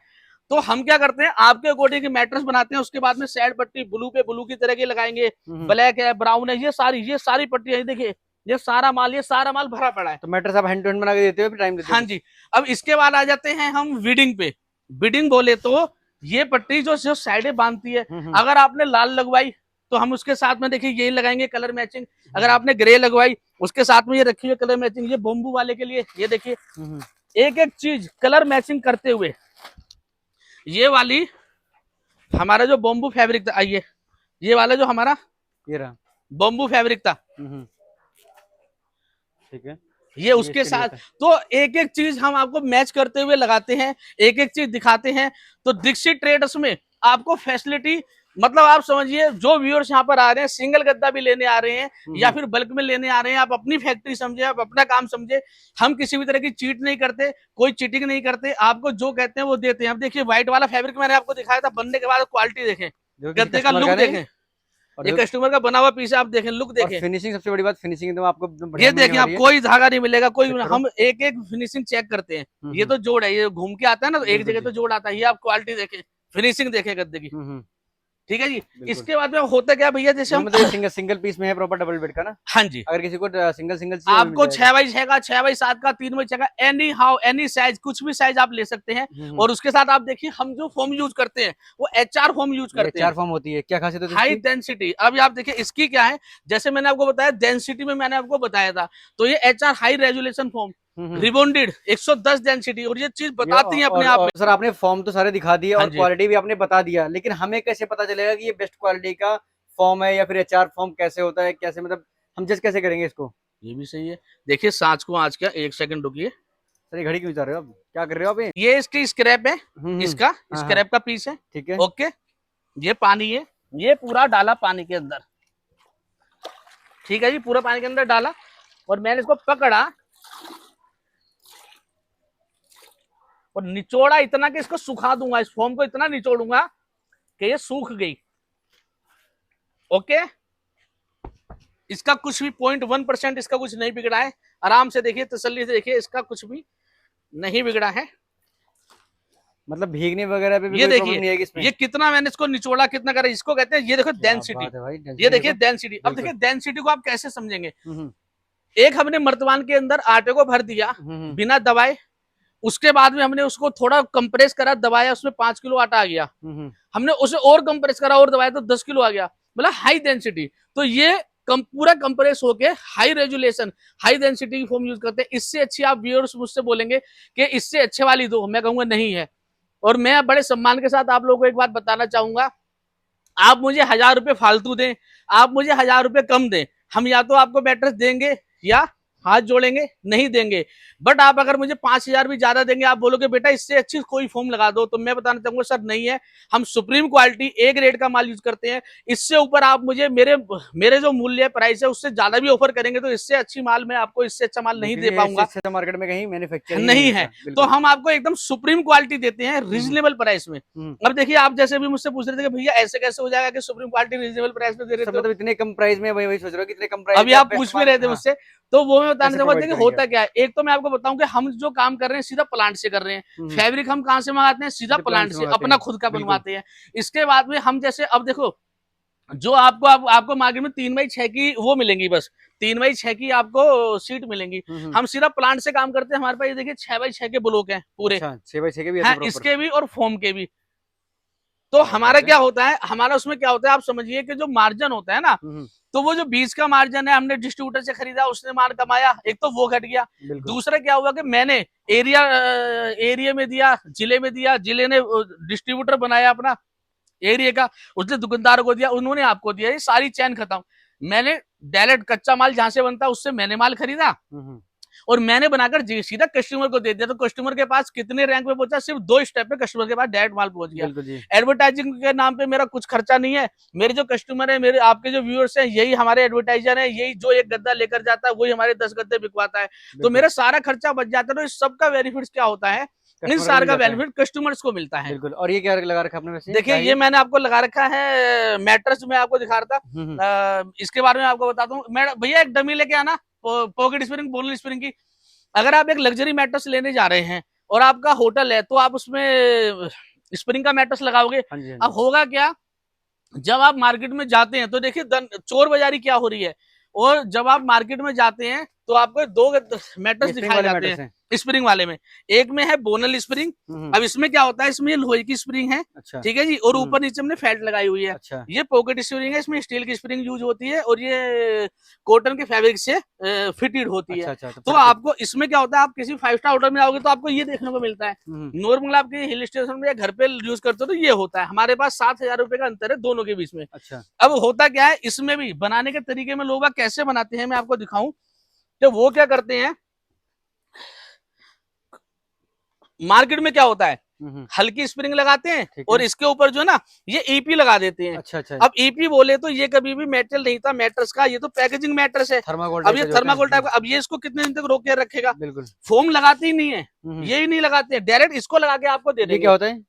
तो हम क्या करते हैं, आपके अकॉर्डिंग की मैट्रेस बनाते हैं, उसके बाद में साइड पट्टी ब्लू पे ब्लू की तरह की लगाएंगे, ब्लैक है, ब्राउन है, ये सारी पट्टी है। देखिए ये सारा माल भरा पड़ा है। तो मैट्रेस आप हैंड टू हैंड बना के देते हो, टाइम देते हो? हाँ जी। अब इसके बाद आ जाते हैं हम बीडिंग पे। बीडिंग बोले तो ये पट्टी जो साइडें बांधती है, अगर आपने लाल लगवाई तो हम उसके साथ में देखिए यही लगाएंगे कलर मैचिंग। अगर आपने ग्रे लगवाई उसके साथ में ये रखी हुई कलर मैचिंग। ये बॉम्बू वाले के लिए ये देखिए एक एक चीज कलर मैचिंग करते हुए। ये वाली हमारा जो बॉम्बू फैब्रिक था, आइए, ये वाला जो हमारा ये रहा बॉम्बू फैब्रिक था, ठीक है, ये उसके साथ। तो एक एक चीज हम आपको मैच करते हुए लगाते हैं, एक एक चीज दिखाते हैं। तो दीक्षित ट्रेडर्स में आपको फैसिलिटी, मतलब आप समझिए जो व्यूअर्स यहाँ पर आ रहे हैं, सिंगल गद्दा भी लेने आ रहे हैं या फिर बल्क में लेने आ रहे हैं, आप अपनी फैक्ट्री समझे, आप अपना काम समझे। हम किसी भी तरह की चीट नहीं करते, कोई चीटिंग नहीं करते, आपको जो कहते हैं वो देते हैं। अब देखिए व्हाइट वाला फैब्रिक मैंने आपको दिखाया था, बनने के बाद क्वालिटी देखें, गद्दे का लुक देखें, ये कस्टमर का बना हुआ पीस है, आप देखें, लुक देखें, फिनिशिंग सबसे बड़ी बात फिनिशिंग तो आपको ये देखें, आप कोई धागा नहीं मिलेगा, कोई, हम एक एक फिनिशिंग चेक करते हैं। ये तो जोड़ है, ये घूम के आता है ना, तो एक जगह तो जोड़ आता है। ये आप क्वालिटी देखें, फिनिशिंग देखें गद्दे की, ठीक है जी। इसके बाद में होता क्या भैया, जैसे हम सिंगल पीस में है प्रॉपर डबल बेड का ना। हाँ जी, अगर किसी को सिंगल आपको 6x6 का, 6x7 का, 3x6 का, एनी हाउ एनी साइज, कुछ भी साइज आप ले सकते हैं। और उसके साथ आप देखिए हम जो फोम यूज करते हैं वो HR फोम यूज करते हैं। HR फोम होती है, क्या खासियत है? High density. अभी आप देखिए इसकी क्या है, जैसे मैंने आपको बताया डेंसिटी में मैंने आपको बताया था, तो ये HR high resolution foam rebonded 110 density, और ये चीज बताती है अपने आप में। सर आपने फॉर्म तो सारे दिखा दिए और क्वालिटी भी आपने बता दिया, लेकिन हमें कैसे पता चलेगा कि ये बेस्ट क्वालिटी का फॉर्म है या फिर HR फॉर्म कैसे होता है, कैसे, मतलब हम जज कैसे करेंगे इसको? ये भी सही है। देखिए सांच को आज क्या, 1 सेकंड रुकिए सर, ये घड़ी क्यों जा रहे हो आप, क्या कर रहे हो आप? ये इसकी स्क्रैप है, इसका स्क्रैप का पीस है, ठीक है, ओके। ये पानी है, ये पूरा डाला पानी के अंदर, ठीक है जी, पूरा पानी के अंदर डाला, और मैंने इसको पकड़ा और निचोड़ा इतना कि इसको सुखा दूंगा, इस फोम को इतना निचोड़ूंगा कि ये सूख गई, ओके। इसका कुछ भी 0.1% इसका कुछ नहीं बिगड़ा है। आराम से देखिए, तसल्ली से देखिए, इसका कुछ भी नहीं बिगड़ा है। मतलब भीगने वगैरह पे भी ये कोई प्रॉब्लम नहीं है देखिए, ये कितना मैंने इसको निचोड़ा, कितना करा, इसको कहते हैं, ये देखो डेंसिटी, ये देखिए डेंसिटी। अब देखिए डेंसिटी को आप कैसे समझेंगे, एक हमने मर्तबान के अंदर आटे को भर दिया बिना दबाए, उसके बाद में हमने उसको थोड़ा कंप्रेस करा, दबाया, उसमें 5 किलो आटा आ गया, हमने उसे और कंप्रेस करा और दबाया तो 10 किलो आ गया, मतलब हाई डेंसिटी। तो ये पूरा कंप्रेस होके हाई रेजुलेशन, हाई डेंसिटी की फॉर्म यूज करते हैं। इससे अच्छी आप व्यूअर्स मुझसे बोलेंगे कि इससे अच्छे वाली दो, मैं कहूंगा नहीं है। और मैं बड़े सम्मान के साथ आप लोगों को एक बात बताना चाहूंगा, आप मुझे 1000 रुपए फालतू दें, आप मुझे 1000 रुपए कम दें, हम या तो आपको मैट्रेस देंगे या हाथ जोड़ेंगे, नहीं देंगे। बट आप अगर मुझे 5000 भी ज्यादा देंगे, आप बोलोगे बेटा इससे अच्छी कोई फोम लगा दो, तो मैं बताना चाहूंगा सर नहीं है, हम सुप्रीम क्वालिटी ए ग्रेड का माल यूज करते हैं। इससे ऊपर आप मुझे मेरे जो मूल्य प्राइस है उससे ज्यादा भी ऑफर करेंगे तो इससे अच्छी माल मैं आपको, इससे अच्छा माल नहीं दे पाऊंगा, मार्केट में कहीं मैन्युफैक्चर नहीं है। तो हम आपको एकदम सुप्रीम क्वालिटी देते हैं रीजनेबल प्राइस में। अब देखिए आप जैसे भी मुझसे पूछ रहे थे कि भैया ऐसे कैसे हो जाएगा कि सुप्रीम क्वालिटी रीजनेबल प्राइस में दे रहे थे, मतलब इतने कम प्राइस में, वही सोच रहे हो कितने कम प्राइस। अभी आप पूछ भी रहे थे मुझसे, तो वो मैं बताना चाहूंगा देखिए होता क्या है। एक तो मैं आपको बताऊं कि हम जो काम कर रहे हैं सीधा प्लांट से कर रहे हैं, फैब्रिक हम कहां से मंगाते हैं, सीधा प्लांट से, अपना खुद का बनवाते हैं। इसके बाद में हम जैसे, अब देखो जो आपको मार्केट में 3x6 की वो मिलेंगी, बस 3x6 की आपको सीट मिलेंगी। हम सीधा प्लांट से काम करते हैं, हमारे पास ये देखिए 6x6 के ब्लॉक हैं पूरे। अच्छा, 6x6 के भी हैं इसके भी और फोम के भी। तो हमारा क्या होता है, हमारा उसमें क्या होता है, आप समझिए कि जो मार्जिन होता है ना, तो वो जो बीज का मार्जिन है, हमने डिस्ट्रीब्यूटर से खरीदा, उसने माल कमाया, एक तो वो घट गया। दूसरा क्या हुआ कि मैंने एरिया में दिया, जिले में दिया, जिले ने डिस्ट्रीब्यूटर बनाया अपना एरिया का, उसने दुकानदारों को दिया, उन्होंने आपको दिया, ये सारी चैन खत्म। मैंने डायरेक्ट कच्चा माल जहां से बनता है उससे मैंने माल खरीदा और मैंने बनाकर सीधा कस्टमर को दे दिया। तो कस्टमर के पास कितने रैंक पे पहुंचा, सिर्फ 2 स्टेप पे कस्टमर के पास डायरेक्ट माल पहुंच गया। एडवर्टाइजिंग के नाम पे मेरा कुछ खर्चा नहीं है। मेरे जो कस्टमर है, मेरे आपके जो व्यूअर्स हैं, यही हमारे एडवर्टाइजर है, यही जो एक गद्दा लेकर जाता है वही हमारे 10 गद्दे बिकवाता है। तो मेरा सारा खर्चा बच जाता है। तो इस सबका बेनिफिट क्या होता है, इन सारे का बेनिफिट कस्टमर्स को मिलता है। बिल्कुल। और ये क्या लगा रखा आपने वैसे? देखिए ये मैंने आपको लगा रखा है मैट्रेस, में आपको दिखा रहा था। इसके बारे में आपको बताता हूँ। मैं भैया एक डमी लेके आना, पॉकेट स्प्रिंग, बोनल स्प्रिंग की। अगर आप एक लग्जरी मैट्रेस लेने जा रहे हैं और आपका होटल है, तो आप उसमें स्प्रिंग का मैट्रेस लगाओगे। अब होगा क्या, जब आप मार्केट में जाते हैं तो देखिए चोर बाजारी क्या हो रही है। और जब आप मार्केट में जाते हैं तो आपको 2 मैट्रेस दिखाए जाते हैं स्प्रिंग वाले में। एक में है बोनल स्प्रिंग। अब इसमें क्या होता है, इसमें लोहे की स्प्रिंग है, अच्छा। ठीक है जी, और ऊपर नीचे हमने फैट लगाई हुई है, अच्छा। ये पॉकेट स्प्रिंग है, इसमें स्टील की स्प्रिंग यूज होती है और ये कॉटन के फैब्रिक से फिटेड होती है। अच्छा, तो आपको इसमें क्या होता है, आप किसी 5 स्टार होटल में आओगे तो आपको ये देखने को मिलता है। नॉर्मल आपके हिल स्टेशन में या घर पे यूज करते हो तो ये होता है। हमारे पास 7,000 रुपए का अंतर है दोनों के बीच में। अच्छा। अब होता क्या है, इसमें भी बनाने के तरीके में लोग कैसे बनाते हैं मैं आपको दिखाऊं। तो वो क्या करते हैं, मार्केट में क्या होता है, हल्की स्प्रिंग लगाते हैं और इसके ऊपर जो है ना ये ईपी लगा देते हैं। अच्छा, अच्छा। अब ईपी बोले तो ये कभी भी मेटल नहीं था मैट्रेस का, ये तो पैकेजिंग मैट्रेस है। अब ये थर्माकोल टाइप का। अब ये इसको कितने दिन तक रोक के रखेगा, बिल्कुल। फोम लगाते ही नहीं है, ये ही नहीं लगाते हैं, डायरेक्ट इसको लगा के आपको दे देंगे। क्या होता है,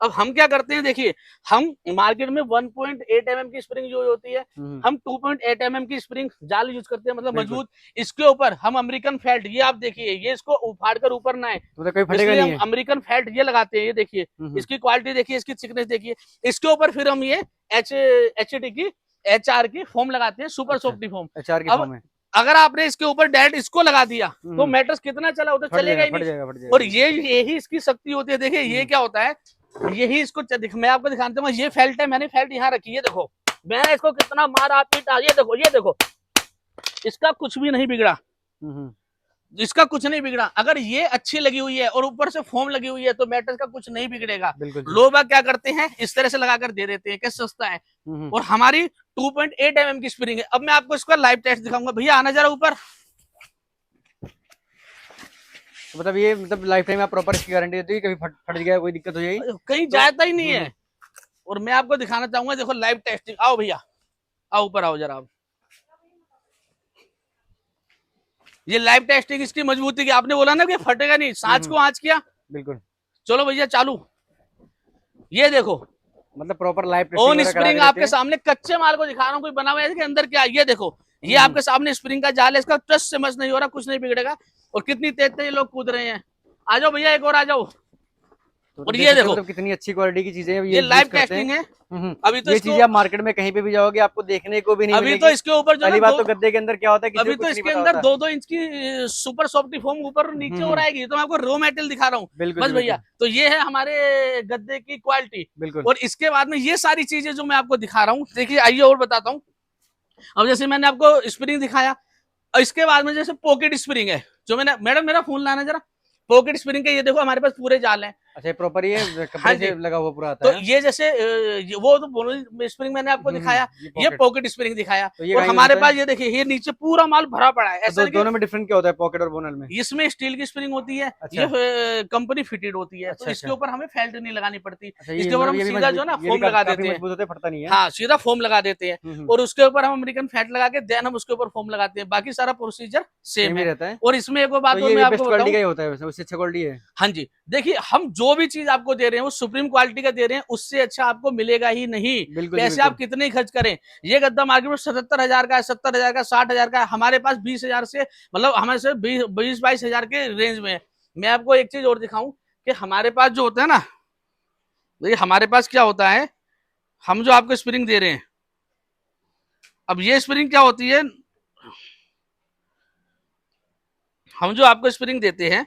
अब हम क्या करते हैं, देखिए हम मार्केट में 1.8 mm की स्प्रिंग यूज होती है, हम 2.8 mm की स्प्रिंग जाल यूज करते हैं, मतलब मजबूत। इसके ऊपर हम अमेरिकन फेल्ट, ये आप देखिए, ये इसको उफाड़ कर ऊपर ना आए, इसलिए हम अमेरिकन फेल्ट ये लगाते हैं। ये देखिए इसकी क्वालिटी देखिए, इसकी थिकनेस देखिए। इसके ऊपर फिर हम ये HT की HR की फोम लगाते हैं, सुपर सॉफ्टी फोम। अब अगर आपने इसके ऊपर डायरेक्ट इसको लगा दिया तो मैट्रेस कितना चला होता है, चलेगा ही नहीं। और यही इसकी शक्ति होती है। देखिए ये क्या होता है, यही इसको मैं आपको दिखाता हूँ। ये फेल्ट है, मैंने फेल्ट यहाँ रखी है, देखो मैंने इसको कितना मारा पीटा, ये देखो इसका कुछ भी नहीं बिगड़ा, इसका कुछ नहीं बिगड़ा। अगर ये अच्छी लगी हुई है और ऊपर से फोम लगी हुई है तो मैट्रेस का कुछ नहीं बिगड़ेगा। लोग क्या करते हैं, इस तरह से लगाकर दे देते हैं कि सस्ता है। और हमारी 2.8 mm की स्प्रिंग है। अब मैं आपको इसका लाइव टेस्ट दिखाऊंगा। भैया आना जरा ऊपर। तो मतलब ये लाइफ टाइम आप प्रॉपर इसकी गारंटी देती है, कभी फट गया कोई दिक्कत हो जाएगी, कहीं जाता ही नहीं है। और मैं आपको दिखाना चाहूंगा, देखो लाइव टेस्टिंग। आओ भैया, आओ ऊपर आओ जरा। आप ये लाइव टेस्टिंग इसकी मजबूती की, आपने बोला ना कि फटेगा नहीं, सांच को आंच किया, बिल्कुल। चलो भैया चालू, ये देखो, मतलब प्रॉपर लाइव ऑन स्प्रिंग आपके सामने, कच्चे माल को दिखा रहा हूँ, कोई बना हुआ है इसके अंदर क्या। ये देखो, ये आपके सामने स्प्रिंग का जाल है, इसका टच से मस नहीं हो रहा, कुछ नहीं बिगड़ेगा। और कितनी तेज तेज लोग कूद रहे हैं। आ जाओ भैया, एक और आ जाओ। और ये देखो तो कितनी अच्छी क्वालिटी की चीजें ये लाइव टेस्टिंग है। अभी तो ये चीजें आप मार्केट में कहीं पे भी जाओगे आपको देखने को भी नहीं मिलेगी। अभी तो इसके ऊपर जो पहली बात तो गद्दे के अंदर क्या होता है, अभी तो इसके अंदर 2-2 इंच की सुपर सॉफ्टी फोम ऊपर नीचे हो रहेगी। तो मैं आपको रॉ मेटेरियल दिखा रहा हूँ बस भैया। तो ये है हमारे गद्दे की क्वालिटी, बिल्कुल। और इसके बाद में ये सारी चीजें जो मैं आपको दिखा रहा हूँ, देखिए आइए और बताता हूँ। अब जैसे मैंने आपको स्प्रिंग दिखाया, इसके बाद में जैसे पॉकेट स्प्रिंग है, जो मैंने, मैडम मेरा फोन लाना जरा, पॉकेट स्प्रिंग के ये देखो हमारे पास पूरे जाल हैं। अच्छा, प्रॉपर ये कपड़े से लगा हुआ पूरा आता है। तो ये जैसे वो तो बोनल स्प्रिंग मैंने आपको दिखाया, ये पॉकेट स्प्रिंग दिखाया। तो और हमारे पास ये देखिए, ये नीचे पूरा माल भरा पड़ा है। ऐसा दोनों में डिफरेंट क्या होता है पॉकेट और बोनल में? इसमें स्टील की स्प्रिंग होती है, ये कंपनी फिटेड होती है। तो इसके ऊपर हमें फेल्ट नहीं लगानी पड़ती, इसके ऊपर हम सीधा जो ना फोम लगा देते हैं, फटता नहीं है। हाँ, सीधा फोम लगा देते हैं और उसके ऊपर हम अमेरिकन फैट लगा के देन हम उसके ऊपर फोम लगाते हैं। बाकी सारा प्रोसीजर सेम है। और इसमें एक बात मैं आपको बताऊं, हाँ जी, देखिए हम जो भी चीज आपको दे रहे हैं वो सुप्रीम क्वालिटी का दे रहे हैं, उससे अच्छा आपको मिलेगा ही नहीं। पैसे आप कितने ही खर्च करें। ये गद्दा मार्केट में 77,000 का है, 70,000 का, 60,000 का, हमारे पास 20,000 से, मतलब हमारे से 20-22 हजार के रेंज में है। मैं आपको एक चीज और दिखाऊं कि हमारे पास जो होता है ना, देखिए हमारे पास क्या होता है, हम जो आपको स्प्रिंग दे रहे हैं, अब ये स्प्रिंग क्या होती है, हम जो आपको स्प्रिंग देते हैं,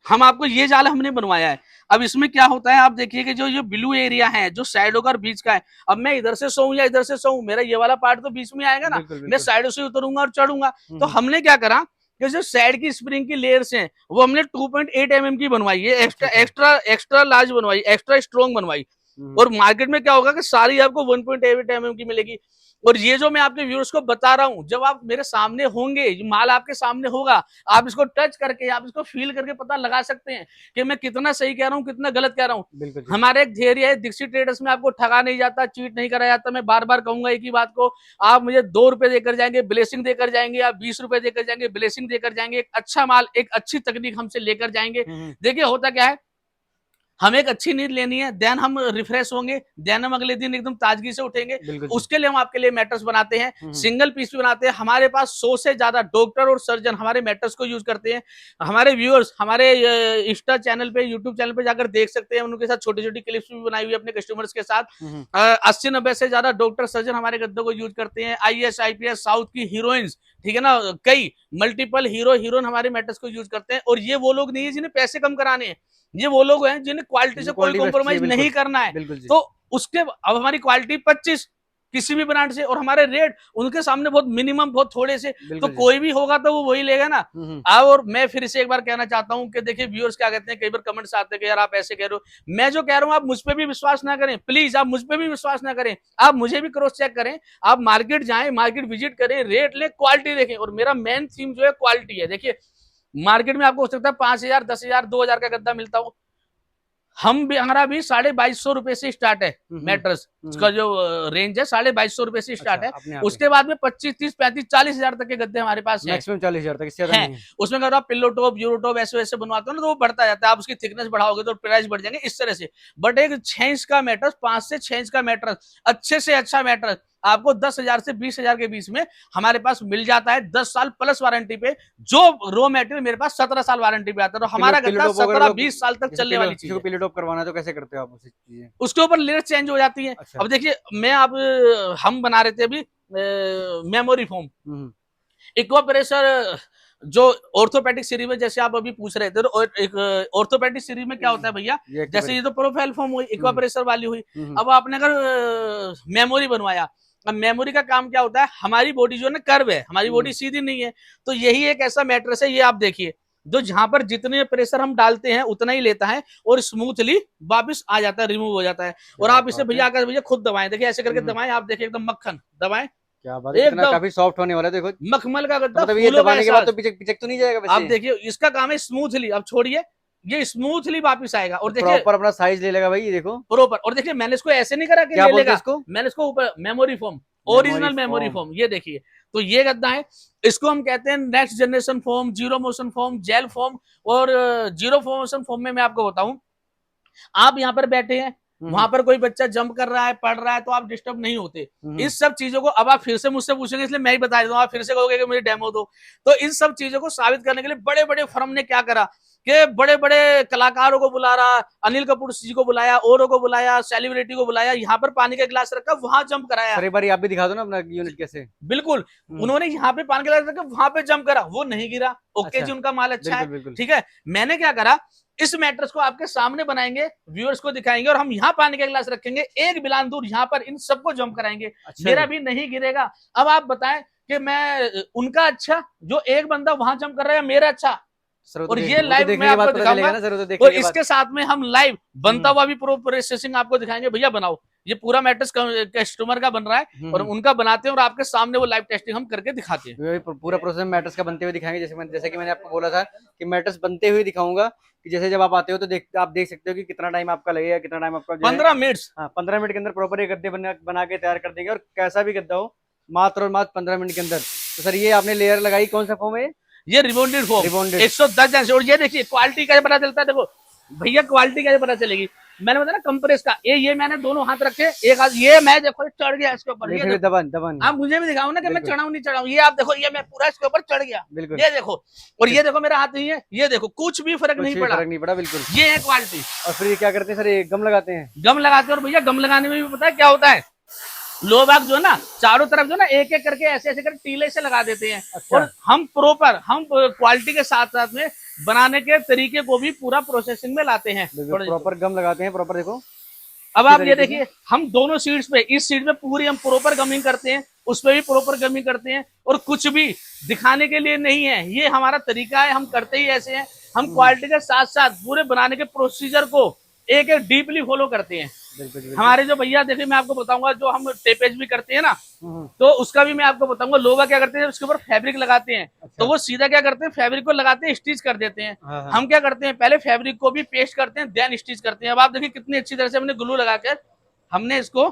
हम आपको ये जाल हमने बनवाया है। अब इसमें क्या होता है, आप देखिए कि जो ये ब्लू एरिया है जो साइडों का और बीच का है, अब मैं इधर से सोऊं या इधर से सोऊं, मेरा ये वाला पार्ट तो बीच में आएगा ना, मैं साइडों से उतरूंगा और चढ़ूंगा। तो हमने क्या करा कि जो साइड की स्प्रिंग की लेयर्स हैं वो हमने 2.8 mm की बनवाई है, एक्स्ट्रा लार्ज बनवाई, एक्स्ट्रा स्ट्रॉन्ग बनवाई। और मार्केट में क्या होगा कि सारी आपको 1.8 mm की मिलेगी। और ये जो मैं आपके व्यूअर्स को बता रहा हूं, जब आप मेरे सामने होंगे, माल आपके सामने होगा, आप इसको टच करके, आप इसको फील करके पता लगा सकते हैं कि मैं कितना सही कह रहा हूँ, कितना गलत कह रहा हूँ। हमारे एक धैर्य है, दीक्षित ट्रेडर्स में आपको ठगा नहीं जाता, चीट नहीं करा जाता। मैं बार बार कहूंगा एक ही बात को, आप मुझे 2 रुपए देकर जाएंगे ब्लेसिंग देकर जाएंगे, आप 20 रुपए देकर जाएंगे ब्लेसिंग देकर जाएंगे, एक अच्छा माल, एक अच्छी तकनीक हमसे लेकर जाएंगे। देखिए होता क्या है, हमें एक अच्छी नींद लेनी है, देन हम रिफ्रेश होंगे, देन हम अगले दिन एकदम ताजगी से उठेंगे। उसके लिए हम आपके लिए मैटर्स बनाते हैं, सिंगल पीस भी बनाते हैं। हमारे पास 100 से ज्यादा डॉक्टर और सर्जन हमारे मैटर्स को यूज करते हैं। हमारे व्यूअर्स हमारे इंस्टा चैनल पे, यूट्यूब चैनल पे जाकर देख सकते हैं, उनके साथ छोटी छोटी क्लिप्स भी बनाई हुई अपने कस्टमर्स के साथ। 80-90 से ज्यादा डॉक्टर सर्जन हमारे गद्दों को यूज करते हैं। IAS IPS साउथ की हीरोइंस, ठीक है ना, कई मल्टीपल हीरो हीरोइन हमारे मैटर्स को यूज करते हैं। और ये वो लोग नहीं है जिन्हें पैसे कम कराने हैं, ये वो लोग हैं जिन्हें क्वालिटी से कोई कॉम्प्रोमाइज नहीं करना है। तो उसके अब हमारी क्वालिटी 25 किसी भी ब्रांड से, और हमारे रेट उनके सामने बहुत मिनिमम, बहुत थोड़े से, तो कोई भी होगा तो वो वही लेगा ना। और मैं फिर से एक बार कहना चाहता हूं कि देखिए व्यूअर्स क्या कहते हैं, कई बार कमेंट्स आते हैं कि यार आप ऐसे कह रहे हो, मैं जो कह रहा हूं आप मुझ पे भी विश्वास ना करें, प्लीज आप मुझ पे भी विश्वास ना करें, आप मुझे भी क्रॉस चेक करें, आप मार्केट जाएं, मार्केट विजिट करें, रेट लें, क्वालिटी देखें। और मेरा मेन थीम जो है क्वालिटी है। देखिए मार्केट में आपको हो सकता है 5,000, 10,000, 2,000 का गद्दा मिलता हो, हम भी, हमारा भी 2,250 रुपए से स्टार्ट है मैट्रेस का जो रेंज है, 2,250 रुपए से स्टार्ट है। उसके बाद में 25, 30, 35, 40,000 तक के गद्दे हमारे पास हैं, मैक्सिमम 40,000 तक, इससे ज्यादा नहीं है। उसमें अगर आप पिल्लो टॉप, यूरो टॉप ऐसे वैसे बनवाते हो ना, तो वो बढ़ता जाता है, आप उसकी थिकनेस बढ़ाओगे तो प्राइस बढ़ जाएंगे इस तरह से। बट एक 6 इंच का मैट्रेस, 5 से 6 इंच का मैट्रेस, अच्छे से अच्छा मैट्रेस आपको 10,000 से 20,000 के बीच में हमारे पास मिल जाता है, 10 साल प्लस वारंटी पे। जो रॉ मटेरियल मेरे पास 17 साल वारंटी पे आता है, तो हमारा गद्दा 17-20 साल तक चलने वाली चीज है। पिलो टॉप करवाना है तो कैसे करते हो आप उसे चीजें? उसके ऊपर लेयर चेंज हो जाती है। अच्छा। अब देखिए मैं आप हम बना रहे थे अभी मेमोरी फोम, एक्वा प्रेशर जो ऑर्थोपेडिक सीरीज में, जैसे आप अभी पूछ रहे थे, तो एक ऑर्थोपेडिक सीरीज में क्या होता है भैया, जैसे ये तो प्रोफाइल फॉर्म हुई, एक्वा प्रेशर वाली हुई, अब आपने अगर मेमोरी बनवाया, अब मेमोरी का काम क्या होता है, हमारी बॉडी जो है ना कर्व है, हमारी बॉडी सीधी नहीं है, तो यही एक ऐसा मैट्रेस है, ये आप देखिए, जो जहां पर जितने प्रेशर हम डालते हैं उतना ही लेता है और स्मूथली वापस आ जाता है, रिमूव हो जाता है। और आप इसे भैया अगर भैया खुद दबाएं, देखिए ऐसे करके दबाएं, आप देखिए एकदम मक्खन दबाएं, क्या बात है, एकदम काफी सॉफ्ट होने वाला है, देखो मखमल का गद्दा, मतलब ये दबाने के बाद तो पिचक तो नहीं जाएगा वैसे? आप देखिए इसका काम है स्मूथली, अब छोड़िए, ये स्मूथली वापस आएगा। और देखिए प्रॉपर अपना साइज ले लेगा भाई, ये देखो प्रॉपर। और देखिए मैंने इसको ऐसे नहीं करा कि ले लेगा इसको, मैंने इसको ऊपर memory foam, original memory foam, ये देखिए, तो ये गद्दा है, इसको हम कहते हैं next generation foam, zero motion foam, gel foam. और जीरो मोशन फोम में मैं आपको बताऊं, आप यहाँ पर बैठे हैं, वहां पर कोई बच्चा जंप कर रहा है, पढ़ रहा है, तो आप डिस्टर्ब नहीं होते। इस सब चीजों को अब आप फिर से मुझसे पूछेंगे, इसलिए मैं ही बता देता हूँ, आप फिर से कहोगे कि मुझे डेमो दो। तो इन सब चीजों को साबित करने के लिए बड़े बड़े फर्म ने क्या करा कि बड़े बड़े कलाकारों को बुला रहा, अनिल कपूर जी को बुलाया, औरों को बुलाया, सेलिब्रिटी को बुलाया, यहाँ पर पानी का गिलास रखा, वहां जंप कराया। एक बार आप भी दिखा दो ना अपना यूनिट कैसे। बिल्कुल, उन्होंने यहाँ पे पानी का गिलास रखा, वहां पे जंप करा, वो नहीं गिरा, ओके जी, उनका माल अच्छा है, ठीक है। मैंने क्या करा, इस मैट्रेस को आपके सामने बनाएंगे, व्यूअर्स को दिखाएंगे, और हम यहाँ पानी का गिलास रखेंगे, एक बिलान दूर यहाँ पर इन सबको जंप कराएंगे। अच्छा, मेरा भी नहीं गिरेगा। अब आप बताएं कि मैं उनका अच्छा, जो एक बंदा वहां जंप कर रहा है, मेरा अच्छा। और ये लाइव मैं आपको दिखाऊंगा, और इसके साथ में हम लाइव बनता हुआ भी प्रोसेसिंग आपको दिखाएंगे। भैया बनाओ, ये पूरा मैट्रेस कस्टमर का बन रहा है और उनका बनाते हैं, और आपके सामने वो लाइव टेस्टिंग हम करके दिखाते हैं। पूरा प्रोसेस मैट्रेस का बनते हुए दिखाएंगे, जैसे कि मैंने आपको बोला था कि मैट्रेस बनते हुए दिखाऊंगा, कि जैसे जब आप आते हो तो आप देख सकते हो कि कितना टाइम आपका लगेगा, कितना टाइम आपका 15 मिनट। हाँ, 15 मिनट के अंदर प्रॉपर एक गद्दे बना के तैयार कर देंगे, और कैसा भी गद्दा हो मात्र और मात्र 15 मिनट के अंदर। तो सर ये आपने लेयर लगाई, कौन सा फॉर्म है ये? रिबॉन्डेड फॉर्म, 110 जन से। और ये देखिए क्वालिटी कैसे पता चलता है, देखो भैया क्वालिटी कैसे पता चलेगी, मैंने बताया ना कंप्रेस का, ये मैंने दोनों हाथ रखे, एक हाथ ये मैं देखो चढ़ गया इसके ऊपर, दबन आप मुझे भी दिखाओ ना कि मैं चढ़ाऊं नहीं चढ़ाऊं, ये आप देखो, ये मैं पूरा इसके ऊपर चढ़ गया, ये देखो। और ये देखो मेरा हाथ नहीं है, ये देखो कुछ भी फर्क नहीं पड़ा, बिल्कुल ये है क्वालिटी। और फिर क्या करते हैं सर, ये गम लगाते हैं, गम लगाते हैं। और भैया गम लगाने में भी पता है क्या होता है, लो बैग जो है ना चारों तरफ जो ना एक एक करके ऐसे ऐसे करके टीले से लगा देते हैं। अच्छा। और हम क्वालिटी के साथ साथ में बनाने के तरीके को भी पूरा प्रोसेसिंग में लाते हैं। प्रॉपर गम लगाते हैं, प्रॉपर देखो। अब आप ये देखिए, हम दोनों सीट्स पे, इस सीट पे पूरी हम प्रॉपर गमिंग करते हैं, उस पे भी प्रॉपर गमिंग करते हैं, और कुछ भी दिखाने के लिए नहीं है, ये हमारा तरीका है, हम करते ही ऐसे हैं। हम क्वालिटी के साथ साथ पूरे बनाने के प्रोसीजर को एक एक डीपली फॉलो करते हैं। हमारे जो भैया देखिए, मैं आपको बताऊंगा, जो हम टेपेज भी करते हैं ना, तो उसका भी मैं आपको बताऊंगा। लोग क्या करते हैं, उसके ऊपर फैब्रिक लगाते हैं। अच्छा। तो वो सीधा क्या करते हैं, फैब्रिक को लगाते हैं, स्टिच कर देते हैं। हाँ। हम क्या करते हैं, पहले फैब्रिक को भी पेस्ट करते हैं, देन स्टिच करते हैं। अब आप देखिए कितनी अच्छी तरह से हमने ग्लू लगाकर हमने इसको,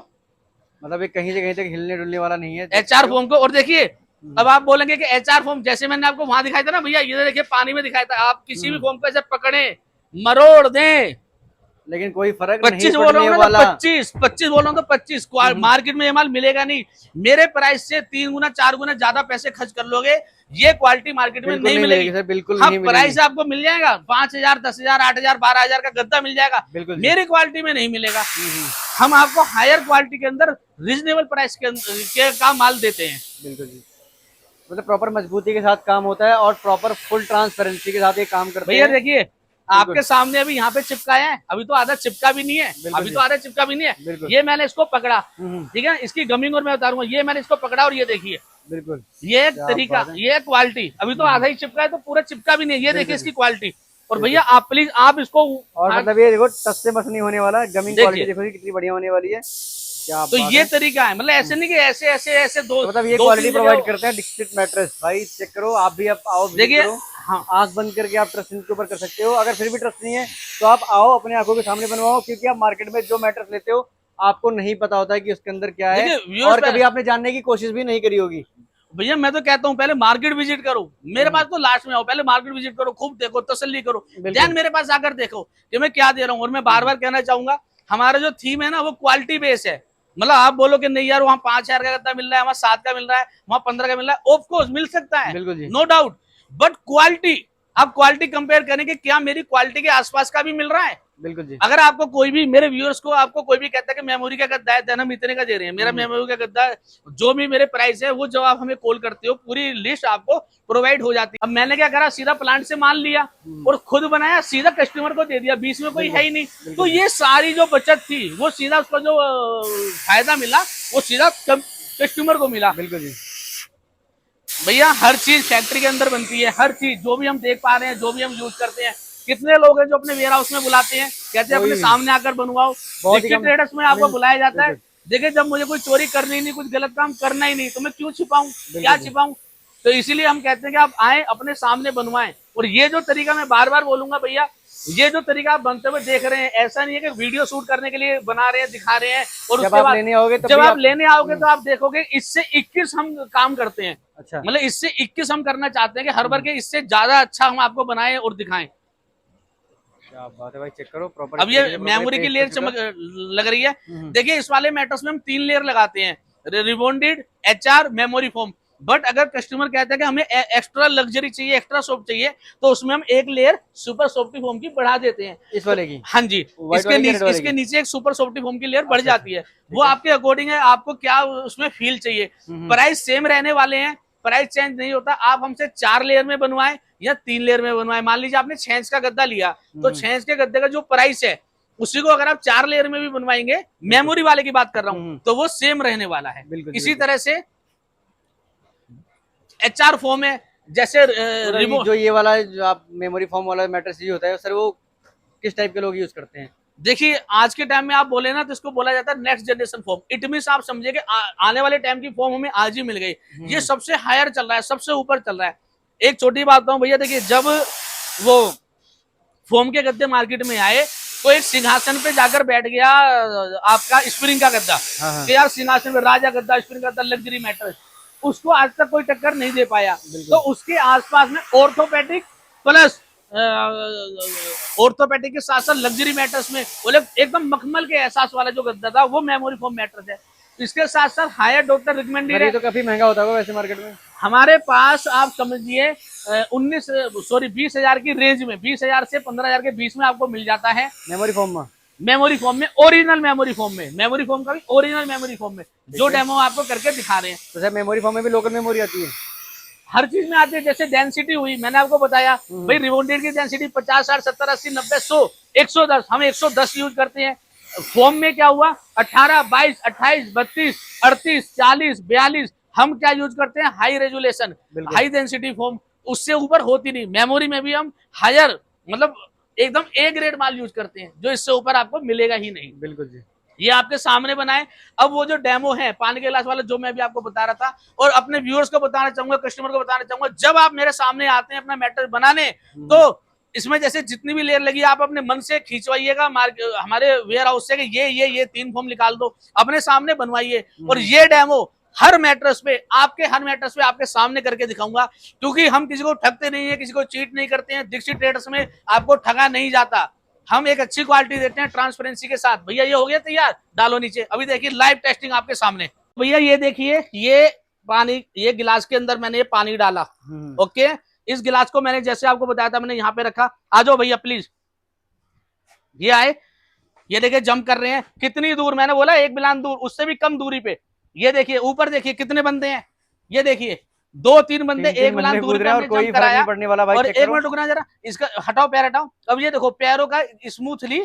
मतलब ये कहीं से कहीं तक हिलने डुलने वाला नहीं है HR फोम को। और देखिए, अब आप बोलेंगे कि HR फोम, जैसे मैंने आपको वहां दिखाया था ना भैया, ये देखिए पानी में दिखाया था, आप किसी भी फोम को ऐसे पकड़े, मरोड़ दें, लेकिन कोई फर्क 25 बोल रहा हूँ ना, 25 बोल रहा हूँ तो 25 मार्केट में ये माल मिलेगा नहीं। मेरे प्राइस से 3 गुना 4 गुना ज्यादा पैसे खर्च कर लोगे, ये क्वालिटी मार्केट में नहीं मिलेगी सर, बिल्कुल नहीं मिलेगी। प्राइस आपको मिल जाएगा 5,000 10,000 8,000 12,000 का गद्दा मिल जाएगा, मेरी क्वालिटी में नहीं मिलेगा। हम आपको हायर क्वालिटी के अंदर रीजनेबल प्राइस के का माल देते हैं। बिल्कुल जी, मतलब प्रॉपर मजबूती के साथ काम होता है और प्रॉपर फुल ट्रांसपेरेंसी के साथ ये काम करते हैं। भैया देखिए, आपके सामने अभी यहाँ पे चिपकाया है, अभी तो आधा चिपका भी नहीं है, ये मैंने इसको पकड़ा, ठीक है, इसकी गमिंग और मैं उतारूंगा, ये मैंने इसको पकड़ा और ये देखिए, बिल्कुल ये एक तरीका, ये क्वालिटी, अभी तो आधा ही चिपका है, तो पूरा चिपका भी नहीं, ये देखिए इसकी क्वालिटी। और भैया आप प्लीज आप इसको, और मतलब ये देखो टच से मस नहीं होने वाला, गमिंग क्वालिटी देखो कितनी बढ़िया होने वाली है। तो ये तरीका है, मतलब ऐसे नहीं कि ऐसे ऐसे ऐसे दो, मतलब ये क्वालिटी प्रोवाइड करते हैं डिस्ट्रिक्ट मैट्रेस। भाई चेक करो, आप भी आप आओ, देखिए, हाँ, आंख बंद करके आप ट्रस्ट इनके ऊपर कर सकते हो। अगर फिर भी ट्रस्ट नहीं है तो आप आओ, अपने आंखों के सामने बनवाओ, क्योंकि आप मार्केट में जो मैट्रेस लेते हो आपको नहीं पता होता है कि उसके अंदर क्या है, और कभी आपने जानने की कोशिश भी नहीं करी होगी। भैया मैं तो कहता हूँ पहले मार्केट विजिट करो, मेरे पास तो लास्ट में आओ, पहले मार्केट विजिट करो, खूब देखो, तसल्ली करो, देन मेरे पास आकर देखो कि मैं क्या दे रहा हूँ। और मैं बार बार कहना चाहूंगा, हमारा जो थीम है ना, वो क्वालिटी बेस है। मतलब आप बोलो कि नहीं यार, वहाँ 5,000 का गद्दा मिल रहा है, वहाँ 7 का मिल रहा है, वहाँ 15 का मिल रहा है, ऑफकोर्स मिल सकता है, नो डाउट, बट क्वालिटी, आप क्वालिटी कंपेयर करें कि क्या मेरी क्वालिटी के आसपास का भी मिल रहा है। बिल्कुल जी। अगर आपको कोई भी, मेरे व्यूअर्स को आपको कोई भी कहता है कि मेमोरी का गद्दा है, देन हम इतने का दे रहे हैं, मेरा मेमोरी का गद्दा है, जो भी मेरे प्राइस है, वो जब आप हमें कॉल करते हो, पूरी लिस्ट आपको प्रोवाइड हो जाती है। अब मैंने क्या करा, सीधा प्लांट से माल लिया और खुद बनाया, सीधा कस्टमर को दे दिया, बीच में कोई है ही नहीं। तो ये सारी जो बचत थी, वो सीधा उसका जो फायदा मिला, वो सीधा कस्टमर को मिला। बिल्कुल जी भैया, हर चीज फैक्ट्री के अंदर बनती है, हर चीज जो भी हम देख पा रहे हैं, जो भी हम यूज करते हैं। कितने लोग हैं जो अपने वेयर हाउस में बुलाते हैं, कहते हैं अपने सामने आकर बनवाओ, ट्रेडर्स में आपको बुलाया जाता है। देखिए, जब मुझे कोई चोरी करनी नहीं, कुछ गलत काम करना ही नहीं, तो मैं क्यों छिपाऊं, क्या छिपाऊं। तो इसीलिए हम कहते हैं कि आप आए, अपने सामने बनवाएं। और ये जो तरीका, मैं बार बार बोलूंगा भैया, ये जो तरीका आप बनते हुए देख रहे हैं, ऐसा नहीं है कि वीडियो शूट करने के लिए बना रहे हैं, दिखा रहे हैं, और उसके बाद जब आप लेने आओगे तो आप देखोगे इससे 21 हम काम करते हैं। अच्छा, मतलब इससे 21 हम करना चाहते हैं कि हर बार के इससे ज्यादा अच्छा हम आपको बनाएं और दिखाएं। क्या बात है भाई, चेक करो प्रॉपर। अब ये मेमोरी की लेयर चमक लग रही है, देखिए इस वाले मैट्रेस में हम 3 लेयर लगाते हैं, rebonded, HR, memory foam. But अगर कस्टमर कहता है कि हमें एक्स्ट्रा लग्जरी चाहिए, एक्स्ट्रा सॉफ्ट चाहिए, तो उसमें हम एक लेयर सुपर सॉफ्टी फोम की बढ़ा देते हैं, इस वाले की। हाँ जी, इसके नीचे एक सुपर सॉफ्टी फोम की लेयर बढ़ जाती है। वो आपके अकॉर्डिंग है, आपको क्या उसमें फील चाहिए। प्राइस सेम रहने वाले हैं, प्राइस चेंज नहीं होता। आप हमसे 4 लेयर में बनवाए या 3 लेयर में बनवाए, मान लीजिए आपने 6 इंच का गद्दा लिया, तो 6 इंच के गद्दे का जो प्राइस है, उसी को अगर आप 4 लेयर में भी बनवाएंगे, मेमोरी वाले की बात कर रहा हूं, तो वो सेम रहने वाला है। इसी तरह से HR फोम है, जैसे जो ये वाला जो आप मेमोरी फोम वाला मैट्रेस यूज होता है सर, वो किस टाइप के लोग यूज करते हैं? देखिए, आज के टाइम में आप बोले ना, तो इसको बोला जाता है next generation foam. It means आप समझिए कि आने वाले टाइम की फोम हमें आज ही मिल गई, ये सबसे हायर चल रहा है, सबसे ऊपर चल रहा है। एक छोटी बात बताऊं भैया, देखिए जब वो फोम के गद्दे मार्केट में आए, तो एक सिंहासन पे जाकर बैठ गया आपका स्प्रिंग का गद्दा, कि यार सिंहासन पे राजा गद्दा, स्प्रिंग गद्दा, लग्जरी मैट्रेस, उसको आज तक कोई टक्कर नहीं दे पाया। तो उसके आसपास में ऑर्थोपेडिक प्लस ऑर्थोपेडिक के साथ साथ लग्जरी मैट्रेस में बोले एकदम मखमल के एहसास वाला जो गद्दा था, वो मेमोरी फोम मैट्रेस है। इसके साथ साथ हायर डॉक्टर रिकमेंडेड है। तो काफी महंगा होता है वैसे मार्केट में। हमारे पास आप समझिए 20,000 की रेंज में, 20,000 से 15,000 के बीच में आपको मिल जाता है मेमोरी फोम में। मेमोरी फॉर्म में, ओरिजिनल मेमोरी फॉर्म में, मेमोरी फॉर्म का भी ओरिजिनल मेमोरी फॉर्म में, जो डेमो आपको करके दिखा रहे हैं। तो सर मेमोरी फॉर्म में भी लोकल मेमोरी आती है? हर चीज में आती है। जैसे डेंसिटी हुई, मैंने आपको बताया भाई रिबॉन्डेड की डेंसिटी 50, 60, 70, 80, 90, 100, 110, हम 110 यूज करते हैं। फॉर्म में क्या हुआ, 18, 22, 28, 32, 38, 40, 42, हम क्या यूज करते हैं, high resolution, high density form, उससे ऊपर होती नहीं। मेमोरी में भी हम हायर, मतलब एकदम ए ग्रेड माल यूज करते हैं, जो इससे ऊपर आपको मिलेगा ही नहीं। बिल्कुल जी। ये आपके सामने बनाए। अब वो जो डेमो है पानी के गिलास वाला, जो मैं भी आपको बता रहा था, और अपने व्यूअर्स को बताना चाहूंगा, कस्टमर को बताना चाहूंगा, जब आप मेरे सामने आते हैं अपना मैटर बनाने, तो इसमें जैसे जितनी भी लेयर लगी आप अपने मन से खींचवाइएगा हमारे वेयर हाउस से कि ये 3 फॉर्म निकाल दो, अपने सामने बनवाइए। और ये डेमो हर मैट्रेस पे, हर मैट्रेस पे आपके सामने करके दिखाऊंगा, क्योंकि हम किसी को ठगते नहीं है, किसी को चीट नहीं करते हैं। दीक्षित ट्रेडर्स में आपको ठगा नहीं जाता, हम एक अच्छी क्वालिटी देते हैं ट्रांसपेरेंसी के साथ। भैया ये हो गया तैयार, डालो नीचे। अभी देखिए लाइव टेस्टिंग आपके सामने। भैया ये देखिए, ये पानी, ये गिलास के अंदर मैंने ये पानी डाला, ओके। इस गिलास को मैंने जैसे आपको बताया था, मैंने यहाँ पे रखा। आ जाओ भैया प्लीज, ये आए, ये देखिए जंप कर रहे हैं। कितनी दूर, मैंने बोला 1 बिलान दूर, उससे भी कम दूरी पे। ये देखिए ऊपर, देखिए कितने बंदे हैं, ये देखिए 2-3 बंदे 1 बिलान दूरी पे हमने जंप कराया। और 1 मिनट रुकना जरा, इसका हटाओ, पैर हटाओ। अब ये देखो पैरों का स्मूथली,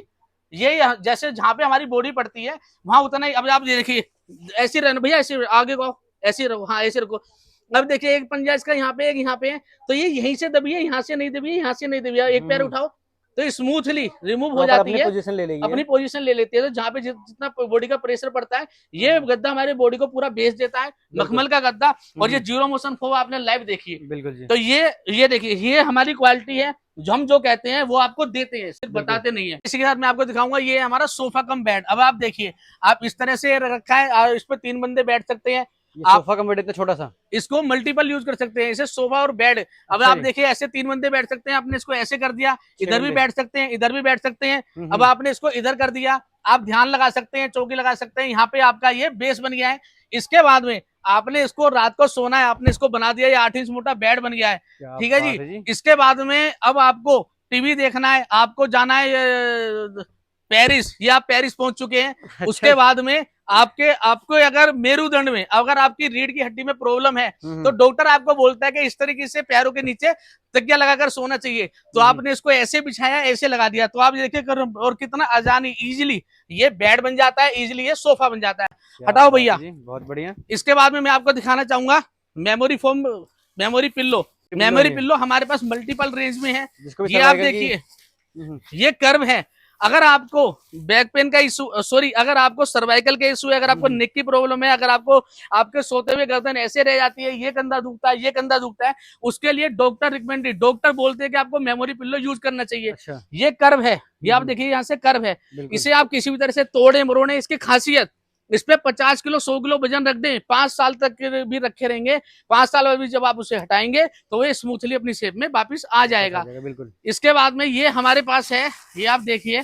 ये जैसे जहां पे हमारी बॉडी पड़ती है वहां उतना ही। अब आप ये देखिए, ऐसे रहना भैया, ऐसे आगे को, ऐसे रहो, हाँ ऐसे रखो। अब देखिए एक पंजा इसका यहाँ पे, एक यहाँ पे है, तो ये यहीं से दबिए, यहाँ से नहीं दबिए, यहाँ से नहीं दबिए। एक पैर उठाओ तो स्मूथली रिमूव हो जाती है, पोजीशन ले लेगी, अपनी पोजीशन ले लेती है। तो जहाँ पे जितना बॉडी का प्रेशर पड़ता है, ये गद्दा हमारे बॉडी को पूरा बेस देता है, मखमल का गद्दा। और ये जीरो मोशन फ्लो आपने लाइव देखी है। बिल्कुल जी। तो ये देखिए, ये हमारी क्वालिटी है, जो हम जो कहते हैं वो आपको देते हैं, सिर्फ बताते नहीं है। इसी के साथ मैं आपको दिखाऊंगा, ये हमारा सोफा कम बेड। अब आप देखिए, आप इस तरह से रखा है, इस पर 3 बंदे बैठ सकते हैं। सोफा कम बेड इतना छोटा सा, इसको मल्टीपल यूज कर सकते हैं, इसे सोफा और बेड। अब आप देखिए, ऐसे 3 बंदे बैठ सकते हैं, आपने इसको ऐसे कर दिया, इधर भी बैठ सकते हैं, इधर भी बैठ सकते हैं। अब आपने इसको इधर कर दिया, आप ध्यान लगा सकते हैं, चौकी लगा सकते हैं, यहाँ पे आपका ये बेस बन गया है। इसके बाद में आपने इसको रात को सोना है, आपने इसको बना दिया, ये 8 इंच मोटा बेड बन गया है, ठीक है जी। इसके बाद में अब आपको टीवी देखना है, आपको जाना है पेरिस, या आप पेरिस पहुंच चुके हैं। अच्छा। उसके बाद में आपको अगर मेरुदंड में, अगर आपकी रीढ़ की हड्डी में प्रॉब्लम है, तो डॉक्टर आपको बोलता है कि इस तरीके से पैरों के नीचे तकिया लगाकर सोना चाहिए। तो आपने इसको ऐसे बिछाया, ऐसे लगा दिया, तो आप देखिए और कितना आसानी, इजीली ये बेड बन जाता है, इजीली ये सोफा बन जाता है। हटाओ भैया, बहुत बढ़िया। इसके बाद में मैं आपको दिखाना चाहूंगा memory foam, memory pillow. Memory pillow हमारे पास मल्टीपल रेंज में है। ये आप देखिए, ये कर्व है। अगर आपको बैक पेन का इशू, सॉरी, अगर आपको सर्वाइकल का इशू है, अगर आपको नेक की प्रॉब्लम है, अगर आपको आपके सोते हुए गर्दन ऐसे रह जाती है, ये कंधा दुखता है, ये कंधा दुखता है, उसके लिए डॉक्टर रिकमेंडेड, डॉक्टर बोलते हैं कि आपको मेमोरी पिल्लो यूज करना चाहिए। अच्छा। ये कर्व है, ये आप देखिए यहाँ से कर्व है, इसे आप किसी भी तरह से तोड़े मरोड़े, इसकी खासियत, इस पे 50 किलो 100 किलो वजन रख दें, 5 साल तक भी रखे रहेंगे। 5 साल बाद भी जब आप उसे हटाएंगे तो वो स्मूथली अपनी शेप में वापिस आ जाएगा। बिल्कुल। इसके बाद में ये हमारे पास है, ये आप देखिए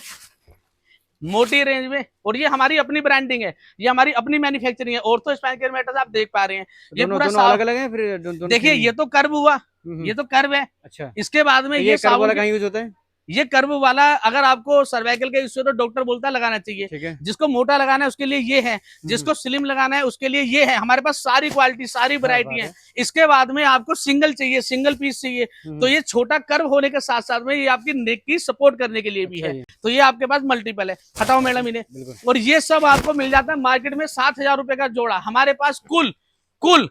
मोटी रेंज में, और ये हमारी अपनी ब्रांडिंग है, ये हमारी अपनी मैन्युफैक्चरिंग है। ऑर्थो स्पाइन केयर मैटर्स आप देख पा रहे हैं, ये पूरा अलग अलग है। फिर देखिए, ये तो कर्व हुआ, ये तो कर्व है। अच्छा। इसके बाद में ये कर्व वाला कहाँ यूज होता है? ये कर्व वाला अगर आपको सर्वाइकल के इश्यू तो डॉक्टर बोलता है लगाना चाहिए। जिसको मोटा लगाना है उसके लिए ये है, जिसको स्लिम लगाना है उसके लिए ये है। हमारे पास सारी क्वालिटी, सारी वैरायटी है। इसके बाद में आपको सिंगल चाहिए, सिंगल पीस चाहिए, तो ये छोटा कर्व होने के साथ साथ में ये आपकी नेक की सपोर्ट करने के लिए भी है। तो ये आपके पास मल्टीपल है। हटाओ मैडम इन्हें। और ये सब आपको मिल जाता है मार्केट में 7,000 रुपए का जोड़ा, हमारे पास कुल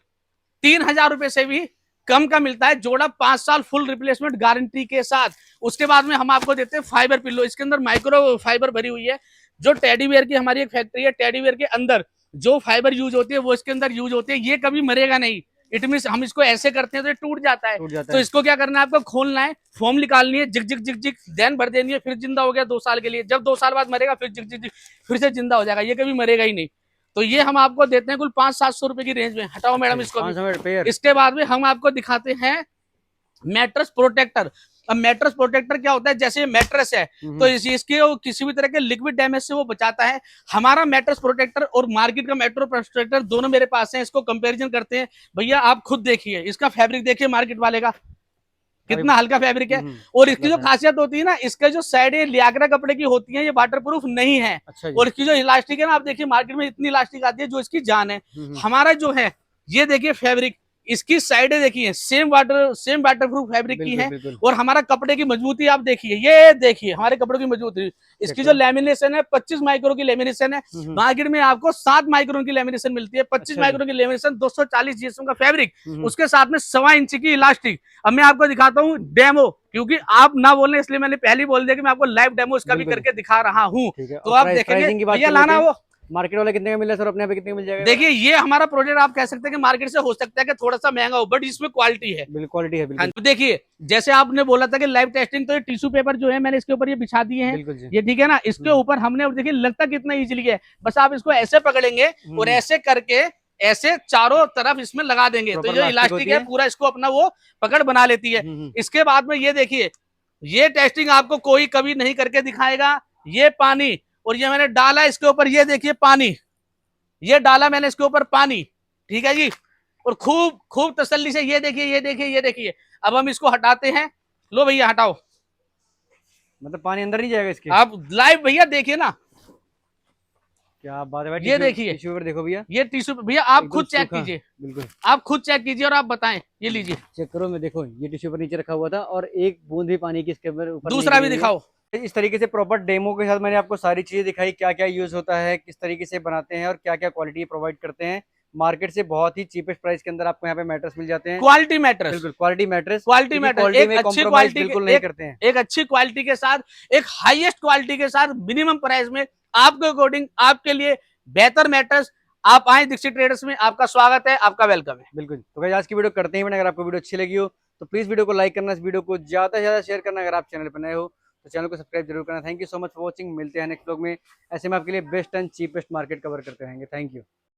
3,000 रुपए से भी कम का मिलता है जोड़ा, 5 साल फुल रिप्लेसमेंट गारंटी के साथ। उसके बाद में हम आपको देते हैं फाइबर पिल्लो, इसके अंदर माइक्रो फाइबर भरी हुई है। जो टेडी बियर की हमारी एक फैक्ट्री है, टेडी बियर के अंदर जो फाइबर यूज होती है वो इसके अंदर यूज होती है। ये कभी मरेगा नहीं, इट मीन हम इसको ऐसे करते हैं तो ये टूट जाता है। तो इसको क्या करना है, आपको खोलना है, फोम निकालनी है, जिक जिक जिक जिक देन भर देनी है, फिर जिंदा हो गया 2 साल के लिए। जब 2 साल बाद मरेगा फिर जिक जिक जिक फिर से जिंदा हो जाएगा, ये कभी मरेगा ही नहीं। तो ये हम आपको देते हैं कुल 500-700 रुपए की रेंज में। हटाओ मैडम इसको भी। इसके बाद में हम आपको दिखाते हैं मैट्रेस प्रोटेक्टर। अब मैट्रेस प्रोटेक्टर क्या होता है, जैसे मैट्रेस है तो इसके किसी भी तरह के लिक्विड डैमेज से वो बचाता है। हमारा मैट्रेस प्रोटेक्टर और मार्केट का मैट्रेस प्रोटेक्टर दोनों मेरे पास है, इसको कंपैरिजन करते हैं। भैया आप खुद देखिए, इसका फैब्रिक देखिए मार्केट वाले का, कितना हल्का फैब्रिक है। और इसकी जो खासियत होती है ना, इसका जो साइड है लियाकरा कपड़े की होती है, ये वाटर प्रूफ नहीं है। अच्छा और इसकी जो इलास्टिक है ना, आप देखिए मार्केट में इतनी इलास्टिक आती है जो इसकी जान है। हमारा जो है ये देखिए फैब्रिक, इसकी साइडें देखिए सेम वाटर प्रूफ फैब्रिक की है। और हमारा कपड़े की मजबूती आप देखिए, ये देखिए हमारे कपड़ों की मजबूती। इसकी जो लेमिनेशन है 25 माइक्रो की लेमिनेशन है। मार्केट में आपको 7 माइक्रोन की लेमिनेशन मिलती है। 25 माइक्रोन की लेमिनेशन, 240 जीएसएम का फैब्रिक, उसके साथ में 1.25 इंच की इलास्टिक। अब मैं आपको दिखाता हूँ डेमो, क्योंकि आप ना बोलने इसलिए मैंने पहले बोल दिया कि मैं आपको लाइव डेमो इसका भी करके दिखा रहा हूँ। तो आप देखेंगे भैया लाना वो मार्केट वाले कितने का मिल रहा है सर, अपने यहाँ पे कितने का मिल जाएगा? देखिए ये हमारा प्रोडक्ट आप कह सकते हैं कि मार्केट से हो सकता है कि थोड़ा सा महंगा हो, बट इसमें क्वालिटी है। बिल्कुल क्वालिटी है। हाँ, तो देखिए जैसे आपने बोला था कि लाइव टेस्टिंग, तो ये टिश्यू पेपर जो है मैंने इसके ऊपर ये बिछा दिए हैं, ये ठीक है ना। इसके ऊपर हमने, और देखिए लगता कितना इजीली है, बस आप इसको ऐसे पकड़ेंगे और ऐसे करके ऐसे चारों तरफ इसमें लगा देंगे, तो जो इलास्टिक है पूरा इसको अपना वो पकड़ बना लेती है। इसके बाद में ये देखिए, ये टेस्टिंग आपको कोई कभी नहीं करके दिखाएगा। ये पानी, और ये मैंने डाला इसके ऊपर, ये देखिए पानी, ये डाला मैंने इसके ऊपर पानी, ठीक है जी। और खूब खूब तसल्ली से ये देखिए, ये देखिए, ये देखिए। अब हम इसको हटाते हैं, लो भैया हटाओ। मतलब पानी अंदर नहीं जाएगा इसके? आप लाइव भैया देखिए ना, क्या बात है भाई। ये देखिए टिश्यू पेपर देखो भैया, ये टिश्यू भैया आप खुद चेक कीजिए, बिल्कुल आप खुद चेक कीजिए और आप बताएं। ये लीजिए चेक करो, मैं देखो ये टिश्यू पेपर नीचे रखा हुआ था और एक बूंद भी पानी की इसके ऊपर दूसरा भी दिखाओ। इस तरीके से प्रॉपर डेमो के साथ मैंने आपको सारी चीजें दिखाई, क्या क्या यूज होता है, किस तरीके से बनाते हैं और क्या क्या क्वालिटी प्रोवाइड करते हैं। मार्केट से बहुत ही चीपेस्ट प्राइस के अंदर आपको यहाँ पे मैट्रेस मिल जाते हैं। क्वालिटी मैट्रेस, बिल्कुल क्वालिटी मैट्रेस, क्वालिटी मैट्रेस एक अच्छी क्वालिटी बिल्कुल नहीं करते हैं। एक अच्छी क्वालिटी के साथ, एक हाईएस्ट क्वालिटी के साथ, मिनिमम प्राइस में आपके अकॉर्डिंग आपके लिए बेहतर मैट्रेस। आप आए दीक्षित ट्रेडर्स में, आपका स्वागत है, आपका वेलकम है। बिल्कुल। तो गाइस आज की वीडियो करते हैं, अगर आपको वीडियो अच्छी लगी हो तो प्लीज वीडियो को लाइक करना, इस वीडियो को ज्यादा से ज्यादा शेयर करना। अगर आप चैनल पर नए हो तो चैनल को सब्सक्राइब जरूर करना। Thank you so much for watching. मिलते हैं नेक्स्ट व्लॉग में, ऐसे में आपके लिए best and cheapest market cover करते रहेंगे। Thank you.